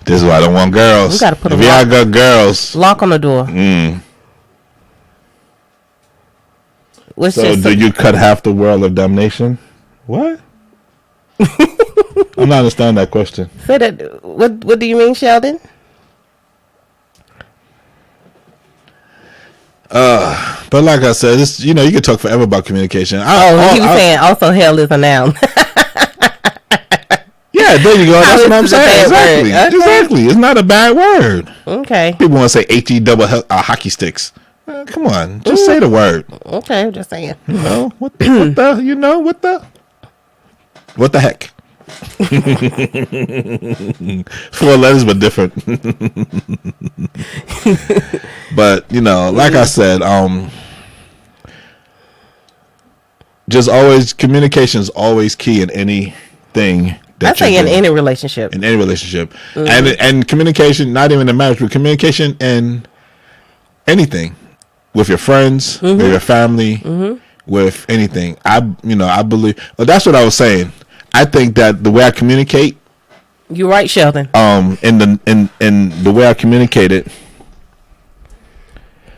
This is why I don't want girls. We gotta put if a y'all lock. got girls. Lock on the door. Which So is do you cut half the world of damnation? What? I'm not understanding that question. say that. What do you mean, Sheldon? But like I said, it's, you can talk forever about communication. Oh, he was saying also hell is a noun. Yeah, there you go. That's what I'm It's a saying. bad Exactly. word. Okay. Exactly. It's not a bad word. Okay. People want to say HE double hockey sticks. Come on, just say the word. Okay. I'm just saying. What the what the heck? 4 letters, but different. But like I said, just always communication is always key in anything. I say in any relationship. In any relationship, and communication, not even in marriage, but communication in anything, with your friends, with your family, with anything. I believe. Well, that's what I was saying. I think that the way I communicate, You're right, Sheldon. in the way I communicated,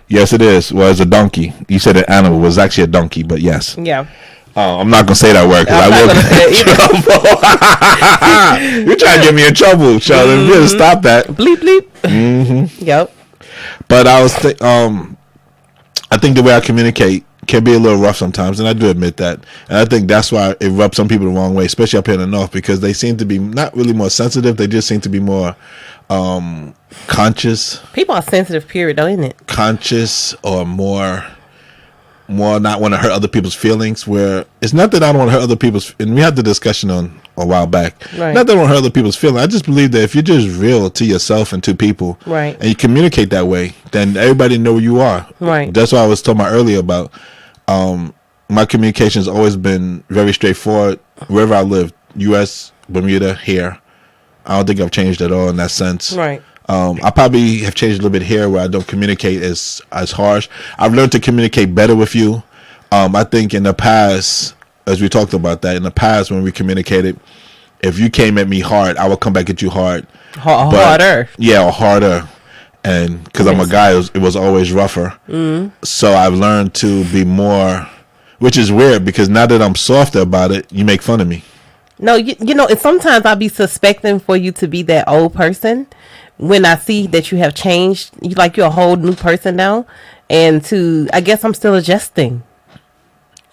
yes, it is. Was a donkey. You said an animal was actually a donkey, but yes. Yeah. I'm not gonna say that word because I I'm will not get in trouble. You're trying to get me in trouble, Sheldon. You better stop that. Bleep bleep. Yep. But I was, I think the way I communicate can be a little rough sometimes, and I do admit that. And I think that's why it rubs some people the wrong way, especially up here in the north, because they seem to be not really more sensitive. They just seem to be more conscious, People are sensitive, period, though, isn't it? or more not want to hurt other people's feelings. Where it's not that I don't want to hurt other people's, and we had the discussion on a while back. Right. Not that I don't hurt other people's feelings. I just believe that if you're just real to yourself and to people, Right. and you communicate that way, then everybody know who you are. Right. That's what I was talking about earlier about. My communication has always been very straightforward wherever I live. U.S., Bermuda, here. I don't think I've changed at all in that sense. Right. I probably have changed a little bit here where I don't communicate as harsh. I've learned to communicate better with you. I think in the past, as we talked about that, in the past when we communicated, if you came at me hard, I would come back at you hard. Harder. Yeah, or harder. And because I'm a guy, it was always rougher. So I've learned to be more, which is weird because now that I'm softer about it, you make fun of me. No, you know, and sometimes I'll be suspecting for you to be that old person when I see that you have changed. You're a whole new person now. And I guess I'm still adjusting.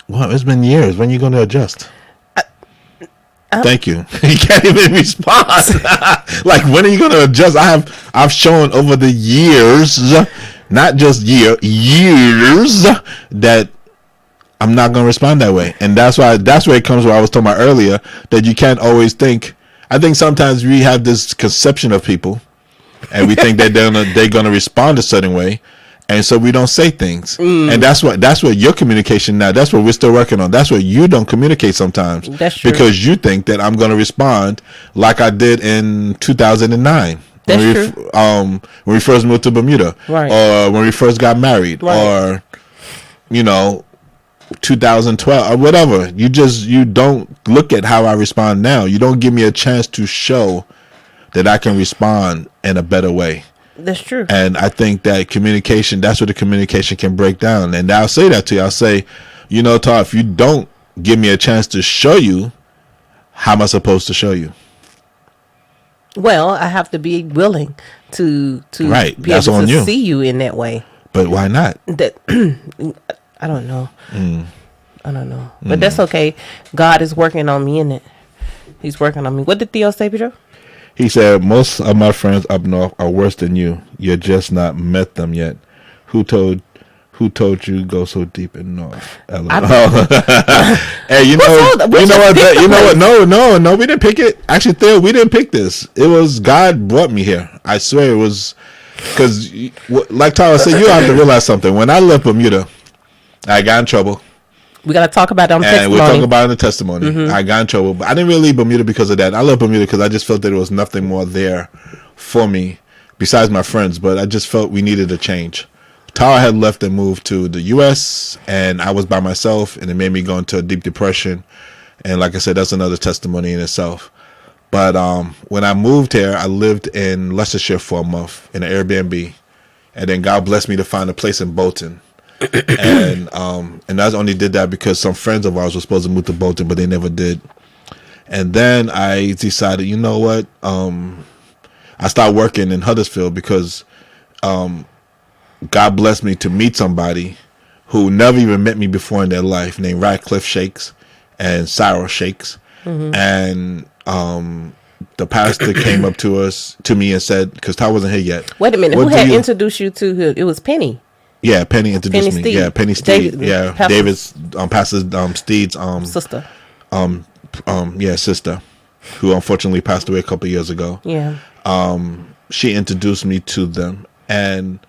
Well, it's been years. When are you going to adjust? Thank you. You can't even respond. Like, when are you going to adjust? I've shown over the years, not just years, that I'm not going to respond that way. And that's where it comes where I was talking about earlier, that you can't always think. I think sometimes we have this conception of people and we think that they're going to respond a certain way. And so we don't say things. And that's what your communication now, that's what we're still working on. That's what you don't communicate sometimes. That's true. Because you think that I'm going to respond like I did in 2009. That's true. When we first moved to Bermuda. Right. Or when we first got married. Right. Or, 2012 or whatever. You don't look at how I respond now. You don't give me a chance to show that I can respond in a better way. That's true. And I think that communication, that's where the communication can break down. And I'll say that to you. I'll say, Todd, if you don't give me a chance to show you, how am I supposed to show you? Well, I have to be willing to Right, be that's able on to you. see you in that way. But why not? That I don't know. I don't know. Mm. But that's okay. God is working on me in it. He's working on me. What did Theo say, Pedro? He said, most of my friends up north are worse than you. You just not met them yet. Who told you go so deep in north? LOL. Hey, you know what? No, we didn't pick it. Actually, Theo, we didn't pick this. It was God brought me here. I swear it was because, like Tyler said, you have to realize something. When I left Bermuda, I got in trouble. We got to talk about it on And testimony. we'll talk about it in the testimony. I got in trouble, but I didn't really leave Bermuda because of that. I left Bermuda because I just felt that there was nothing more there for me besides my friends, but I just felt we needed a change. Tara had left and moved to the U.S., and I was by myself, and it made me go into a deep depression. And like I said, that's another testimony in itself. But when I moved here, I lived in Leicestershire for a month in an Airbnb, and then God blessed me to find a place in Bolton. And I only did that because some friends of ours were supposed to move to Bolton, but they never did. And then I decided, you know what? I started working in Huddersfield because God blessed me to meet somebody who never even met me before in their life, named Radcliffe Shakes and Sarah Shakes. And the pastor came up to me and said, because Ty wasn't here yet. Wait a minute. Who had introduced you to him? It was Penny. Yeah, Penny introduced Penny me. Steed. Yeah, Penny Steed. David's Pastor Steed's sister. Sister, who unfortunately passed away a couple of years ago. Yeah. She introduced me to them, and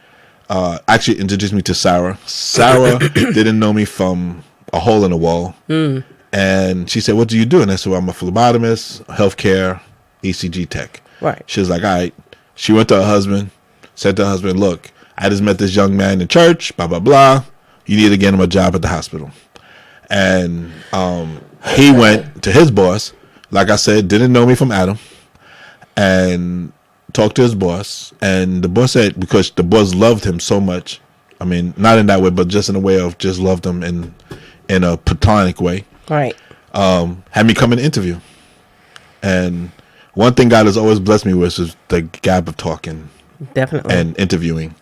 actually introduced me to Sarah. Sarah didn't know me from a hole in the wall, and she said, "What do you do?" And I said, well, "I'm a phlebotomist, healthcare, ECG tech." Right. She was like, "All right." She went to her husband, said to her husband, "Look, I just met this young man in church, blah, blah, blah. You need to get him a job at the hospital." And he went to his boss, like I said, didn't know me from Adam, and talked to his boss. And the boss said, because the boss loved him so much, I mean, not in that way, but just in a way of just loved him in a platonic way, Right. had me come and interview. And one thing God has always blessed me with is the gap of talking Definitely. and interviewing.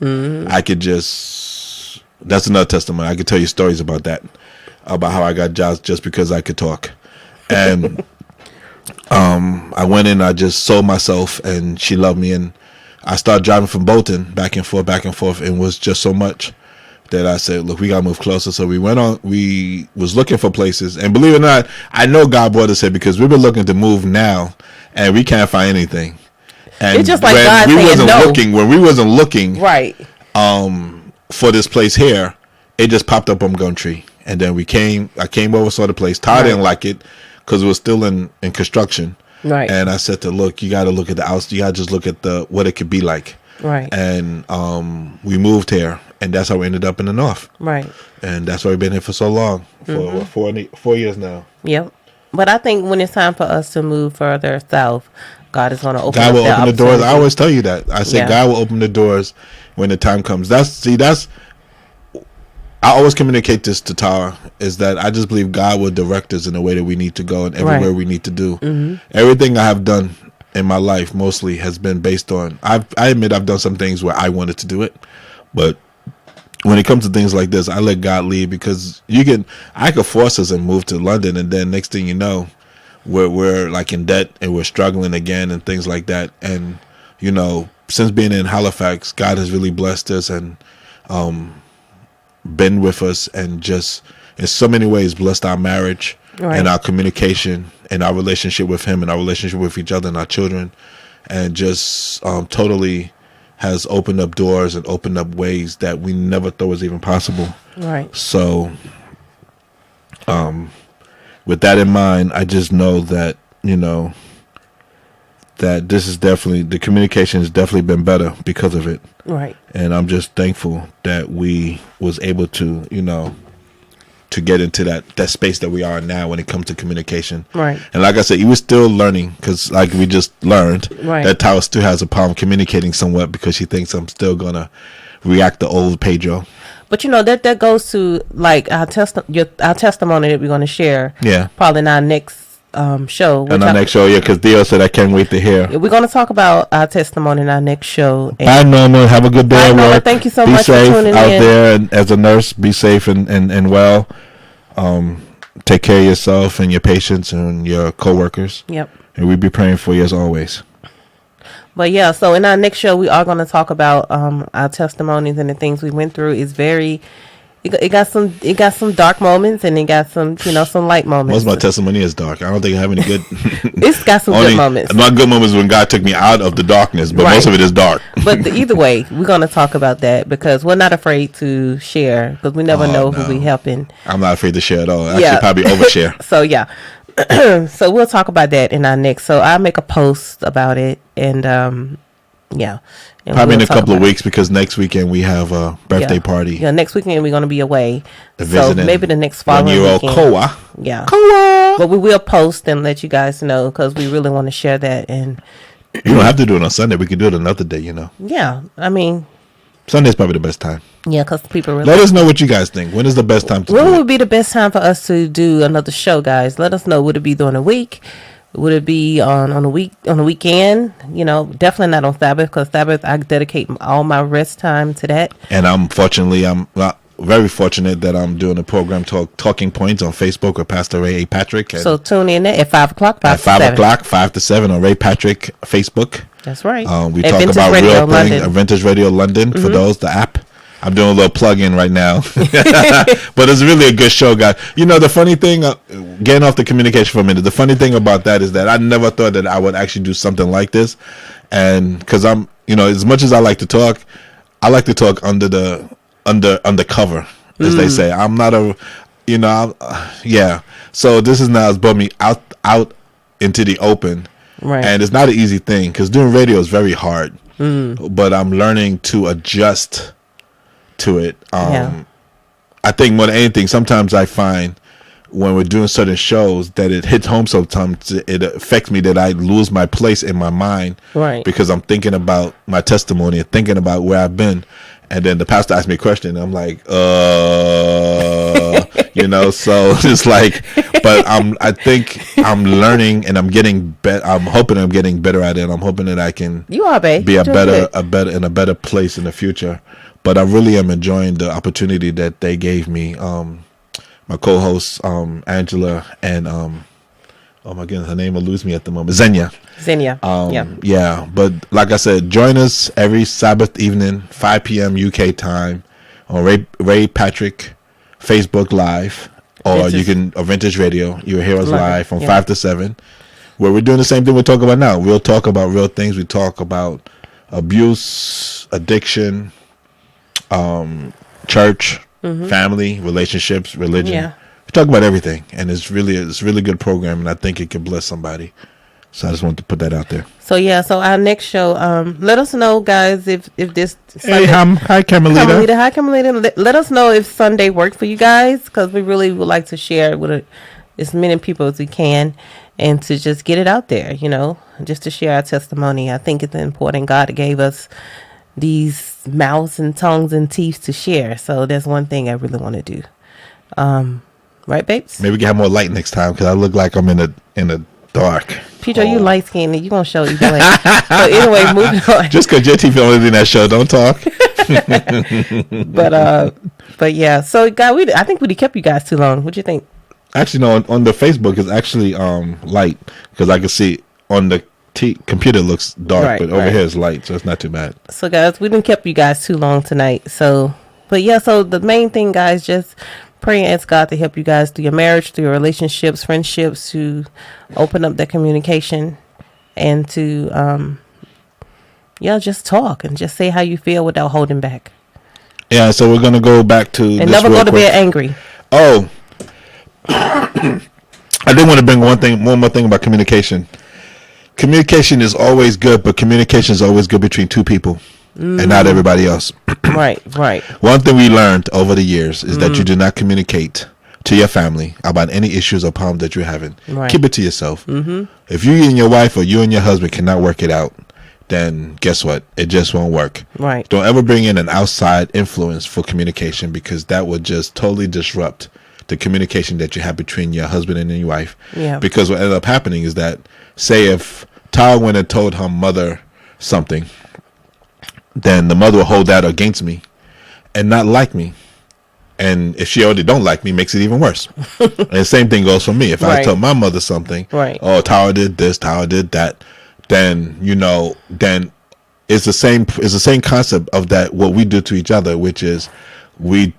I could that's another testimony. I could tell you stories about that, about how I got jobs just because I could talk. And I went in, I just sold myself, and she loved me. And I started driving from Bolton back and forth, and it was just so much that I said, look, we got to move closer. So we went on, we was looking for places. And believe it or not, I know God brought us here because we've been looking to move now, and we can't find anything. And It's just like God saying no. When we wasn't looking, Right. for this place here, it just popped up on Gumtree. And then I came over, saw the place. Todd didn't like it because it was still in construction. Right. And I said to look, you got to look at the house. You got to just look at what it could be like. Right. And we moved here, and that's how we ended up in the north. Right. And that's why we've been here for so long, for 4 years now. Yep. But I think when it's time for us to move further south, God is going to open God up will that open the doors. I opportunity. always tell you that. I say Yeah. God will open the doors when the time comes. I always communicate this to Tara, is that I just believe God will direct us in the way that we need to go and everywhere we need to do. Everything I have done in my life mostly has been based on, I admit I've done some things where I wanted to do it, but when it comes to things like this, I let God lead, because I could force us and move to London, and then next thing you know, we're like in debt and we're struggling again and things like that. And since being in Halifax, God has really blessed us and been with us, and just in so many ways blessed our marriage and our communication and our relationship with Him and our relationship with each other and our children, and just totally has opened up doors and opened up ways that we never thought was even possible. Right. So with that in mind, I just know that that this is definitely, the communication has definitely been better because of it. Right. And I'm just thankful that we was able to, to get into that space that we are now when it comes to communication. Right. And like I said, he was still learning, because like we just learned, that Tyler still has a problem communicating somewhat, because she thinks I'm still going to react to old Pedro. But that goes to like our testimony that we're going to share. Yeah. Probably in our next show. On our next show, yeah, because Dio said I can't wait to hear. We're going to talk about our testimony in our next show. Bye, Norma. Have a good day Bye, at Norma. work. Thank you so be much for safe tuning out in. there, and as a nurse, be safe and well. Take care of yourself and your patients and your coworkers. Yep. And we'll be praying for you as always. But yeah, so in our next show, we are going to talk about our testimonies and the things we went through. It's very, it got some dark moments, and it got some some light moments. Most of my testimony is dark. I don't think I have any good. It's got some good moments. My good moments when God took me out of the darkness, but most of it is dark. But either way, we're going to talk about that because we're not afraid to share because we never know who we helping. I'm not afraid to share at all. Actually, probably overshare. So yeah. So we'll talk about that in our next. So I'll make a post about it, and yeah. And probably in a couple of weeks because next weekend we have a birthday party. Yeah, next weekend we're going to be away. So maybe the next following weekend. Koa. Yeah. Koa. But we will post and let you guys know because we really want to share that. And you don't have to do it on Sunday. We can do it another day, Yeah, I mean. Sunday's probably the best time. Yeah, because people really. Let us know what you guys think. When is the best time to do it? When would be the best time for us to do another show, guys? Let us know. Would it be during the week? Would it be on the weekend? Definitely not on Sabbath because Sabbath I dedicate all my rest time to that. And I'm very fortunate that I'm doing a program Talking Points on Facebook with Pastor Ray A. Patrick. So tune in there at 5 o'clock. At 5 o'clock, 5 to 7 on Ray Patrick Facebook. That's right. We at talk Vintage about Radio real things. London. Vintage Radio London for those the app. I'm doing a little plug-in right now. But it's really a good show, guys. The funny thing, getting off the communication for a minute, the funny thing about that is that I never thought that I would actually do something like this. And because I'm, as much as I like to talk under cover, as they say. I'm not yeah. So this is now has brought me out into the open. Right. And it's not an easy thing because doing radio is very hard. But I'm learning to adjust to it. I think more than anything, sometimes I find when we're doing certain shows that it hits home sometimes. It affects me that I lose my place in my mind. Right. Because I'm thinking about my testimony and thinking about where I've been. And then the pastor asked me a question. And I'm like, so it's like, but I think I'm learning and I'm getting better. I'm hoping I'm getting better at it. I'm hoping that I can be a better place in the future. But I really am enjoying the opportunity that they gave me. My co-hosts, Angela and, oh my goodness, her name will lose me at the moment. Xenia. Yeah. But like I said, join us every Sabbath evening, 5 p.m. UK time on Ray Patrick Facebook Live, or you can Vintage Radio. You'll hear us live from 5 to 7, where we're doing the same thing we're talking about now. We'll talk about real things. We talk about abuse, addiction, church, family, relationships, religion. Yeah. We talk about everything, and it's really good program, and I think it can bless somebody. So I just wanted to put that out there. So our next show, let us know, guys, if this Sunday, hi Carmelita. Hi Carmelita. Let us know if Sunday worked for you guys, because we really would like to share it with as many people as we can, and to just get it out there, just to share our testimony. I think it's important. God gave us these mouths and tongues and teeth to share. So that's one thing I really want to do. Right, babes? Maybe we can have more light next time, because I look like I'm in the dark. Peter, you light skinned, you gonna show either way. So anyway, moving on. Just because your teeth the only thing that show, don't talk. But yeah. So God, I think we kept you guys too long. What do you think? Actually, no. On the Facebook is actually light, because I can see on the computer looks dark, but over here is light, so it's not too bad. So guys, we didn't kept you guys too long tonight. So the main thing, guys, just pray and ask God to help you guys through your marriage, through your relationships, friendships, to open up that communication and to just talk and just say how you feel without holding back. Yeah, so we're gonna go back to and never go to bed angry. Oh, I did want to bring one more thing about communication. Communication is always good, but communication is always good between two people and not everybody else. Right. One thing we learned over the years is that you do not communicate to your family about any issues or problems that you're having. Right. Keep it to yourself. If you and your wife or you and your husband cannot work it out, then guess what? It just won't work. Right. Don't ever bring in an outside influence for communication, because that would just totally disrupt the communication that you have between your husband and your wife. Yeah. Because what ended up happening is that, say if Tara went and told her mother something, then the mother will hold that against me and not like me. And if she already don't like me, makes it even worse. And the same thing goes for me. If I Right. tell my mother something, Right. oh, Tara did this, Tara did that, then then it's the same concept of that, what we do to each other, which is we,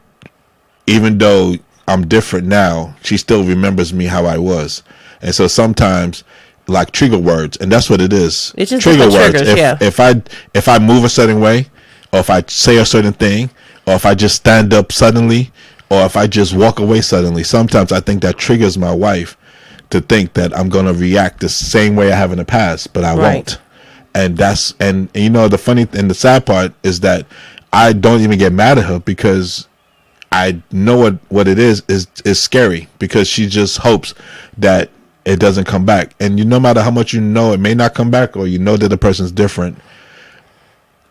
even though I'm different now, she still remembers me how I was. And so sometimes, like trigger words, and that's what it is. It's just different triggers, yeah. If I move a certain way, or if I say a certain thing, or if I just stand up suddenly, or if I just walk away suddenly, sometimes I think that triggers my wife to think that I'm gonna react the same way I have in the past, but I Right. won't. And that's and the funny and the sad part is that I don't even get mad at her, because I know what it is scary, because she just hopes that it doesn't come back. And no matter how much it may not come back, or that the person's different,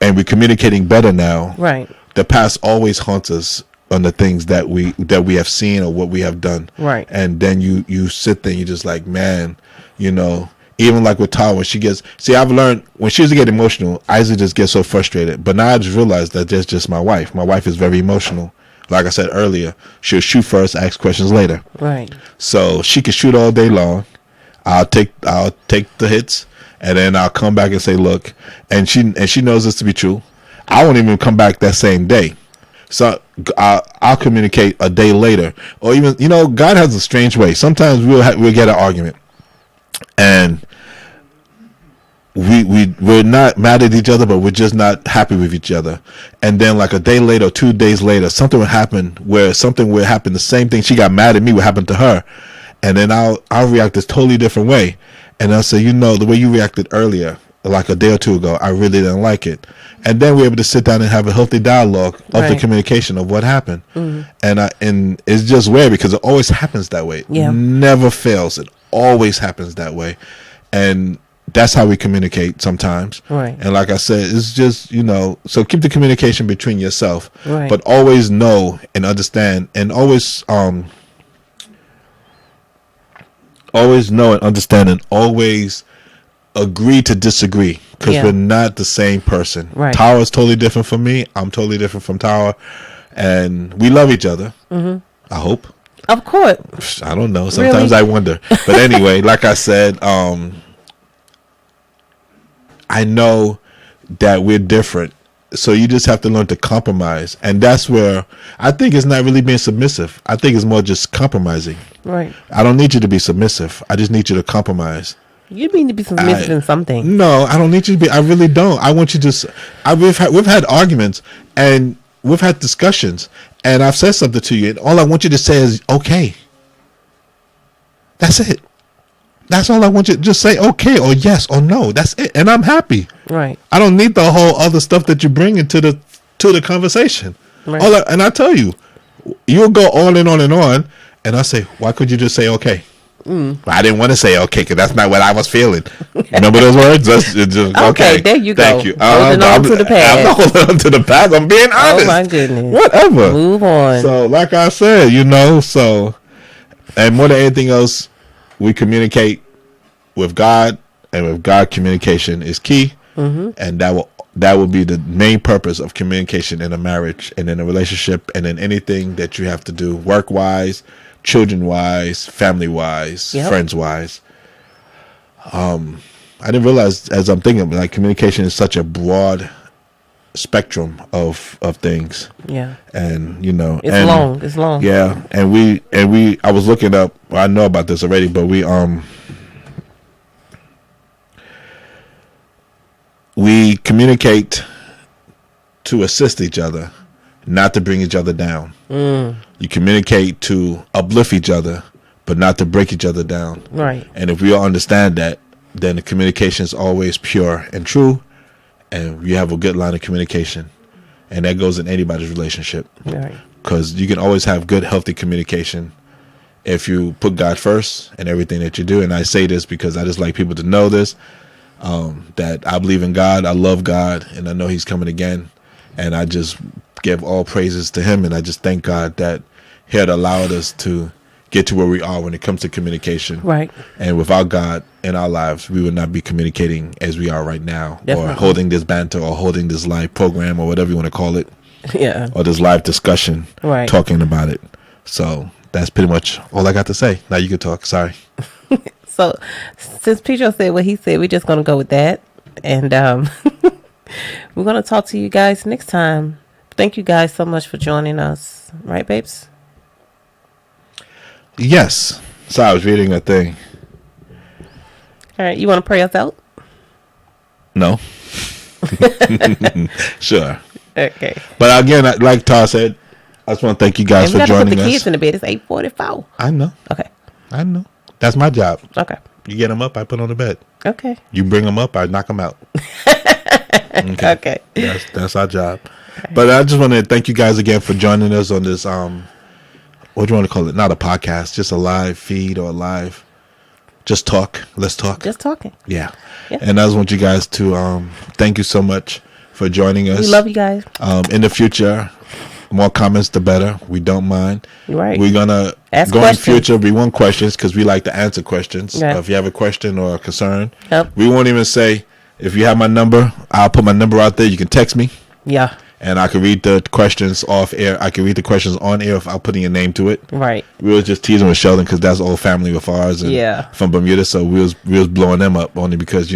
and we're communicating better now. Right. The past always haunts us on the things that we have seen or what we have done. Right. And then you sit there and you're just like, man, even like with Tara, when she gets, I've learned when she used to get emotional, I used to just get so frustrated. But now I just realized that that's just my wife. My wife is very emotional. Like I said earlier, she'll shoot first, ask questions later. Right. So she can shoot all day long. I'll take the hits, and then I'll come back and say, look, and she knows this to be true. I won't even come back that same day. So I'll communicate a day later, or even God has a strange way. Sometimes we'll get an argument, and we're not mad at each other, but we're just not happy with each other. And then like a day later, 2 days later, something will happen where something will happen. The same thing she got mad at me will happen to her, and then I'll react this totally different way, and I'll say, the way you reacted earlier, like a day or two ago, I really didn't like it. And then we're able to sit down and have a healthy dialogue of the Right. communication of what happened. And it's just weird because it always happens that way. Yeah. Never fails. It always happens that way. And that's how we communicate sometimes. Right. And like I said, it's just, so keep the communication between yourself, Right. but always know and understand, and always know and understand, and always agree to disagree, because Yeah. we're not the same person. Right. Tara is totally different from me. I'm totally different from Tara, and we love each other. Mm-hmm. I hope. Of course. I don't know. Sometimes Really? I wonder. But anyway, like I said, I know that we're different. So you just have to learn to compromise. And that's where I think it's not really being submissive. I think it's more just compromising. Right. I don't need you to be submissive. I just need you to compromise. You need to be submissive in something. No, I don't need you to be. I really don't. I want you to. We've had arguments, and we've had discussions, and I've said something to you, and all I want you to say is okay. That's it. That's all I want you to just say, okay, or yes, or no. That's it, and I'm happy. Right. I don't need the whole other stuff that you bring into the conversation. Right. And I tell you, you'll go on and on and on, and I say, why could you just say okay? I didn't want to say okay, because that's not what I was feeling. Remember those words? Just, okay, there you thank go. you. Holding on to the past. I'm not holding on to the past. I'm being honest. Oh my goodness. Whatever. Move on. So, like I said, and more than anything else, we communicate with God, and with God, communication is key, and that will be the main purpose of communication in a marriage and in a relationship and in anything that you have to do, work wise, children wise, family wise, Yep. friends wise. I didn't realize, as I'm thinking, like, communication is such a broad spectrum of things. Yeah. And It's long. Yeah, and we I was looking up. Well, I know about this already, but we communicate to assist each other, not to bring each other down. You communicate to uplift each other, but not to break each other down. Right. And if we all understand that, then the communication is always pure and true, and you have a good line of communication. And that goes in anybody's relationship. Right. Because you can always have good, healthy communication if you put God first in everything that you do. And I say this because I just like people to know this. That I believe in God, I love God, and I know He's coming again. And I just give all praises to Him, and I just thank God that He had allowed us to get to where we are when it comes to communication. Right. And without God in our lives, we would not be communicating as we are right now, Definitely. or holding this banter, or holding this live program, or whatever you want to call it, Yeah. or this live discussion, Right. talking about it. So that's pretty much all I got to say. Now you can talk. Sorry. So since Pedro said what he said, we're just going to go with that. And we're going to talk to you guys next time. Thank you guys so much for joining us. Right, babes? Yes. So I was reading a thing. All right. You want to pray us out? No. Sure. Okay. But again, like Tar said, I just want to thank you guys And we for got to put joining the us. kids in the bed. It's 8:44. I know. Okay. I know. That's my job. Okay. You get them up, I put on the bed. Okay. You bring them up, I knock them out. Okay. That's our job. But I just want to thank you guys again for joining us on this what do you want to call it? Not a podcast, just a live feed or a live just talk. Let's talk. Just talking. Yeah. Yeah. And I just want you guys to thank you so much for joining us. We love you guys. In the future, more comments the better. We don't mind. Right. We're gonna Ask go questions. in future. We want questions because we like to answer questions. Yeah. If you have a question or a concern, Yep. we won't even say if you have my number. I'll put my number out there. You can text me, Yeah. and I can read the questions off air. I can read the questions on air without putting your name to it. Right. We was just teasing with Sheldon because that's old family of ours, and Yeah. from Bermuda. So we was blowing them up only because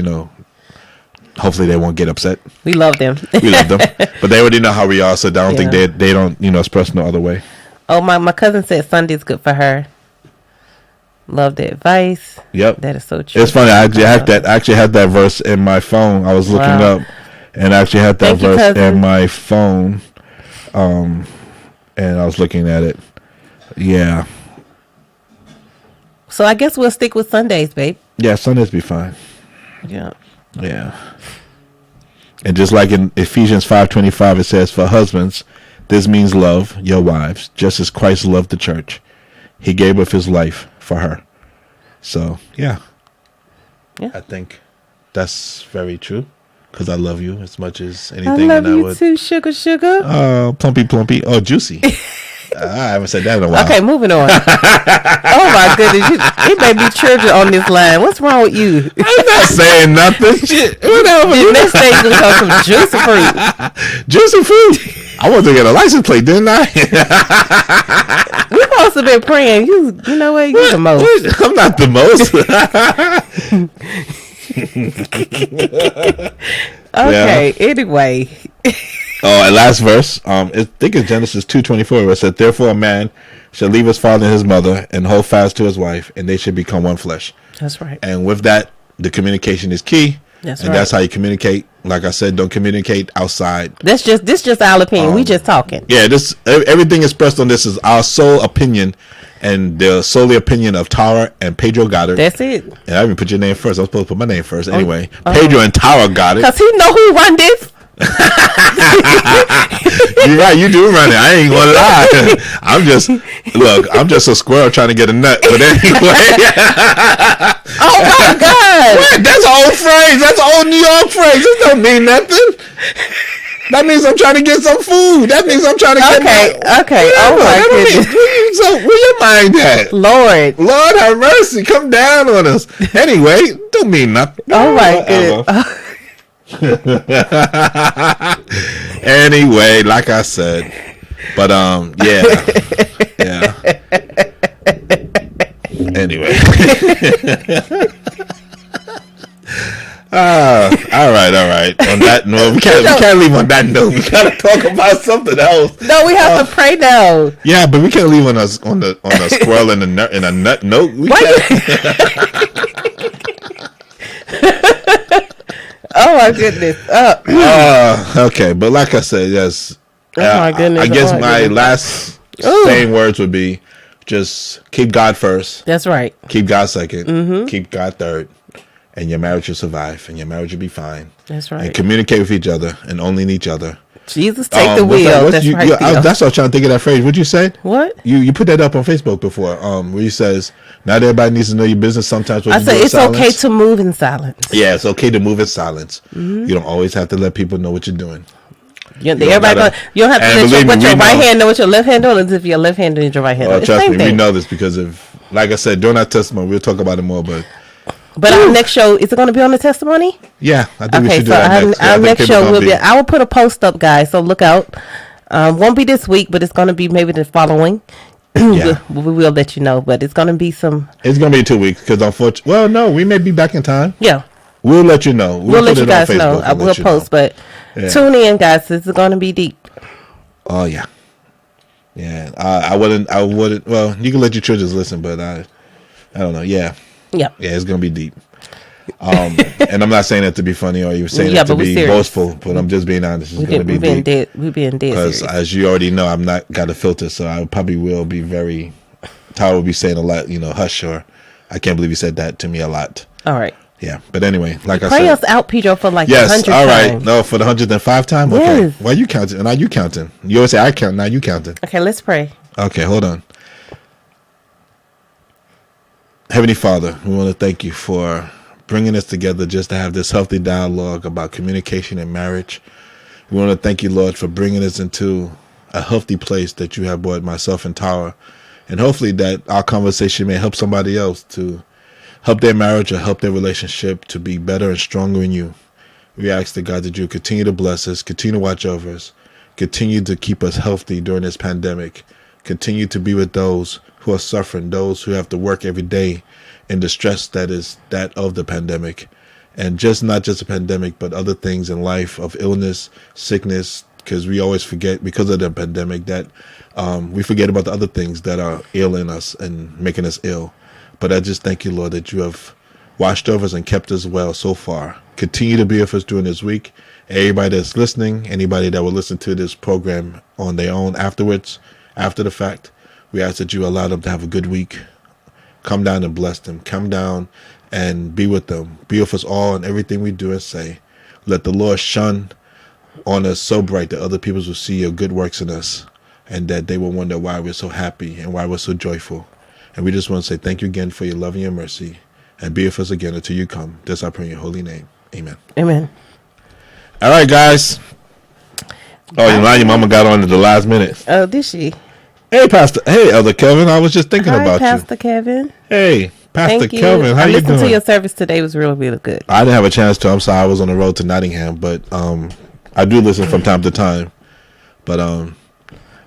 hopefully they won't get upset. We love them. We love them, but they already know how we are, so I don't think Yeah. they don't express no other way. Oh, my cousin said Sunday's good for her. Love the advice. Yep, That is so true. it's funny. I actually had that verse in my phone. I was looking Wow. up, and I actually had that Thank you, verse cousin. in my phone, and I was looking at it. Yeah, So I guess we'll stick with Sundays, babe. yeah. Sundays be fine. Yeah. Yeah. And just like in Ephesians 5:25, it says, "For husbands, this means love your wives, just as Christ loved the church. He gave up his life for her." So, yeah. Yeah. I think that's very true because I love you as much as I anything. love and I you would. too, sugar. Oh, plumpy. Oh, juicy. I haven't said that in a while. Okay, moving on. Oh my goodness, it may be children on this line. What's wrong with you? I'm not saying nothing. Shit. Whatever. The next day you gonna have some juicy fruit. Juicy fruit. I wanted to get a license plate, didn't I? We supposed to be praying. You know what? You the most. I'm not the most. Okay. Anyway, Oh, and last verse. I think it's Genesis 2:24, where it said, "Therefore a man shall leave his father and his mother and hold fast to his wife, and they should become one flesh." that's right. And with that, the communication is key. That's and right. that's how you communicate. Like I said, don't communicate outside. This just our opinion. We just talking. Yeah, everything expressed on this is our sole opinion, and the solely opinion of Tara and Pedro Goddard. That's it. And I even put your name first. I was supposed to put my name first. Anyway, Pedro and Tara got it. Cause he know who run this. You're right. You do run it. I ain't gonna lie. I'm just a squirrel trying to get a nut. But anyway, Oh my God. what? That's an old phrase. That's an old New York phrase. This don't mean nothing. That means I'm trying to get some food. That means I'm trying to get Okay. Oh my goodness. Where your mind at? Lord. Lord have mercy. Come down on us. Anyway, don't mean nothing. Oh my Whatever. goodness. Anyway, like I said, but yeah. Anyway. All right. On that note, we can't leave on that note. We gotta talk about something else. No, we have to pray now. Yeah, but we can't leave on a squirrel and a nut note. We can't. Oh my goodness. Okay, but like I said, yes. Oh my goodness. I guess Oh my my goodness. last Ooh. saying words would be just keep God first, That's right. keep God 2nd, keep God third, and your marriage will survive, and your marriage will be fine. That's And right. communicate with each other and only in each other. Jesus, take the what's wheel. that? That's right. That's Theo. what I was trying to think of that phrase. What you said? What? You put that up on Facebook before. Where you says not everybody needs to know your business. Sometimes what I you said do in it's okay silence. to move in silence. Yeah, it's okay to move in silence. Mm-hmm. You don't always have to let people know what you're doing. You, don't everybody gotta- you don't have to and let believe me, what your we right know- hand know what your left hand doing as if your left hand knows your right hand. Oh, It's the trust same me, we thing. know this because of, like I said, during our testimony, we'll talk about it more. But But our next show, is it going to be on the testimony? yeah, I think we Okay, should do so that next. Yeah, I our think next people show gonna will be. I will put a post up, guys. So look out. Won't be this week, but it's going to be maybe the following. Yeah. we will let you know, but it's going to be some. It's gonna be 2 weeks because unfortunately, well, no, we may be back in time. Yeah, We'll let you know. we'll let put you it on guys know. Facebook I and will let you post, know. but Yeah. tune in, guys. This is going to be deep. Oh yeah, yeah. I wouldn't. Well, you can let your children listen, but I don't know. Yeah, Yep. yeah, it's gonna be deep. And I'm not saying that to be funny or even saying Yeah, that to but we're be serious. boastful, but I'm just being honest. It's We gonna be being deep. dead. We being dead Because serious. as you already know, I'm not got a filter, so I probably will be very. Tyler will be saying a lot, hush, or I can't believe you said that to me a lot. All right. Yeah, but anyway, like I Pray said, us out, Pedro, for like yes, 100 all right. times. No, for the 105th time. Okay, Yes. why you counting? Now you counting. You always say I count. Now you counting. Okay, let's pray. Okay, hold on. Heavenly Father, we want to thank you for bringing us together just to have this healthy dialogue about communication and marriage. We want to thank you, Lord, for bringing us into a healthy place that you have brought myself and Tara. And hopefully that our conversation may help somebody else to help their marriage or help their relationship to be better and stronger in you. We ask that, God, that you continue to bless us, continue to watch over us, continue to keep us healthy during this pandemic, continue to be with those who are suffering, those who have to work every day in the stress that is that of the pandemic. And just not just a pandemic, but other things in life of illness, sickness, because we always forget because of the pandemic that we forget about the other things that are ailing us and making us ill. But I just thank you, Lord, that you have watched over us and kept us well so far. Continue to be with us during this week. Everybody that's listening, anybody that will listen to this program on their own afterwards, after the fact, we ask that you allow them to have a good week. Come down and bless them. Come down and be with them. Be with us all in everything we do and say. Let the Lord shine on us so bright that other people will see your good works in us and that they will wonder why we're so happy and why we're so joyful. And we just want to say thank you again for your love and your mercy, and be with us again until you come. This I pray in your holy name. Amen. Amen. All right, guys. Oh, your mama got on at the last minute. Oh, did she? Hey, Pastor. Hey, Elder Kelvin. I was just thinking Hi, about Pastor Kevin. you. Hey, Pastor Thank you. Kelvin. How I you listened doing? to your service today. It was real, really good. I didn't have a chance to. I'm sorry. I was on the road to Nottingham, but I do listen from time to time. But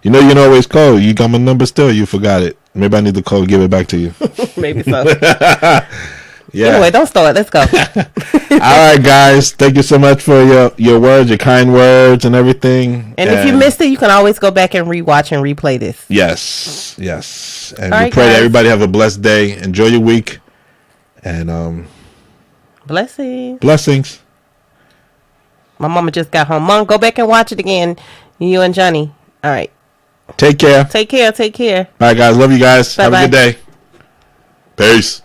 you know always call. You got my number still. You forgot it. Maybe I need to call and give it back to you. Maybe so. Yeah. Anyway, don't start. Let's go. All right, guys. Thank you so much for your words, your kind words, and everything. And if you missed it, you can always go back and rewatch and replay this. yes. And All we right, pray that guys. everybody have a blessed day. Enjoy your week, and Blessings. blessings. My mama just got home. Mom, go back and watch it again. You and Johnny. All right. Take care. Take care. Take care. All right, guys. Love you guys. Have a Bye-bye. good day. Peace.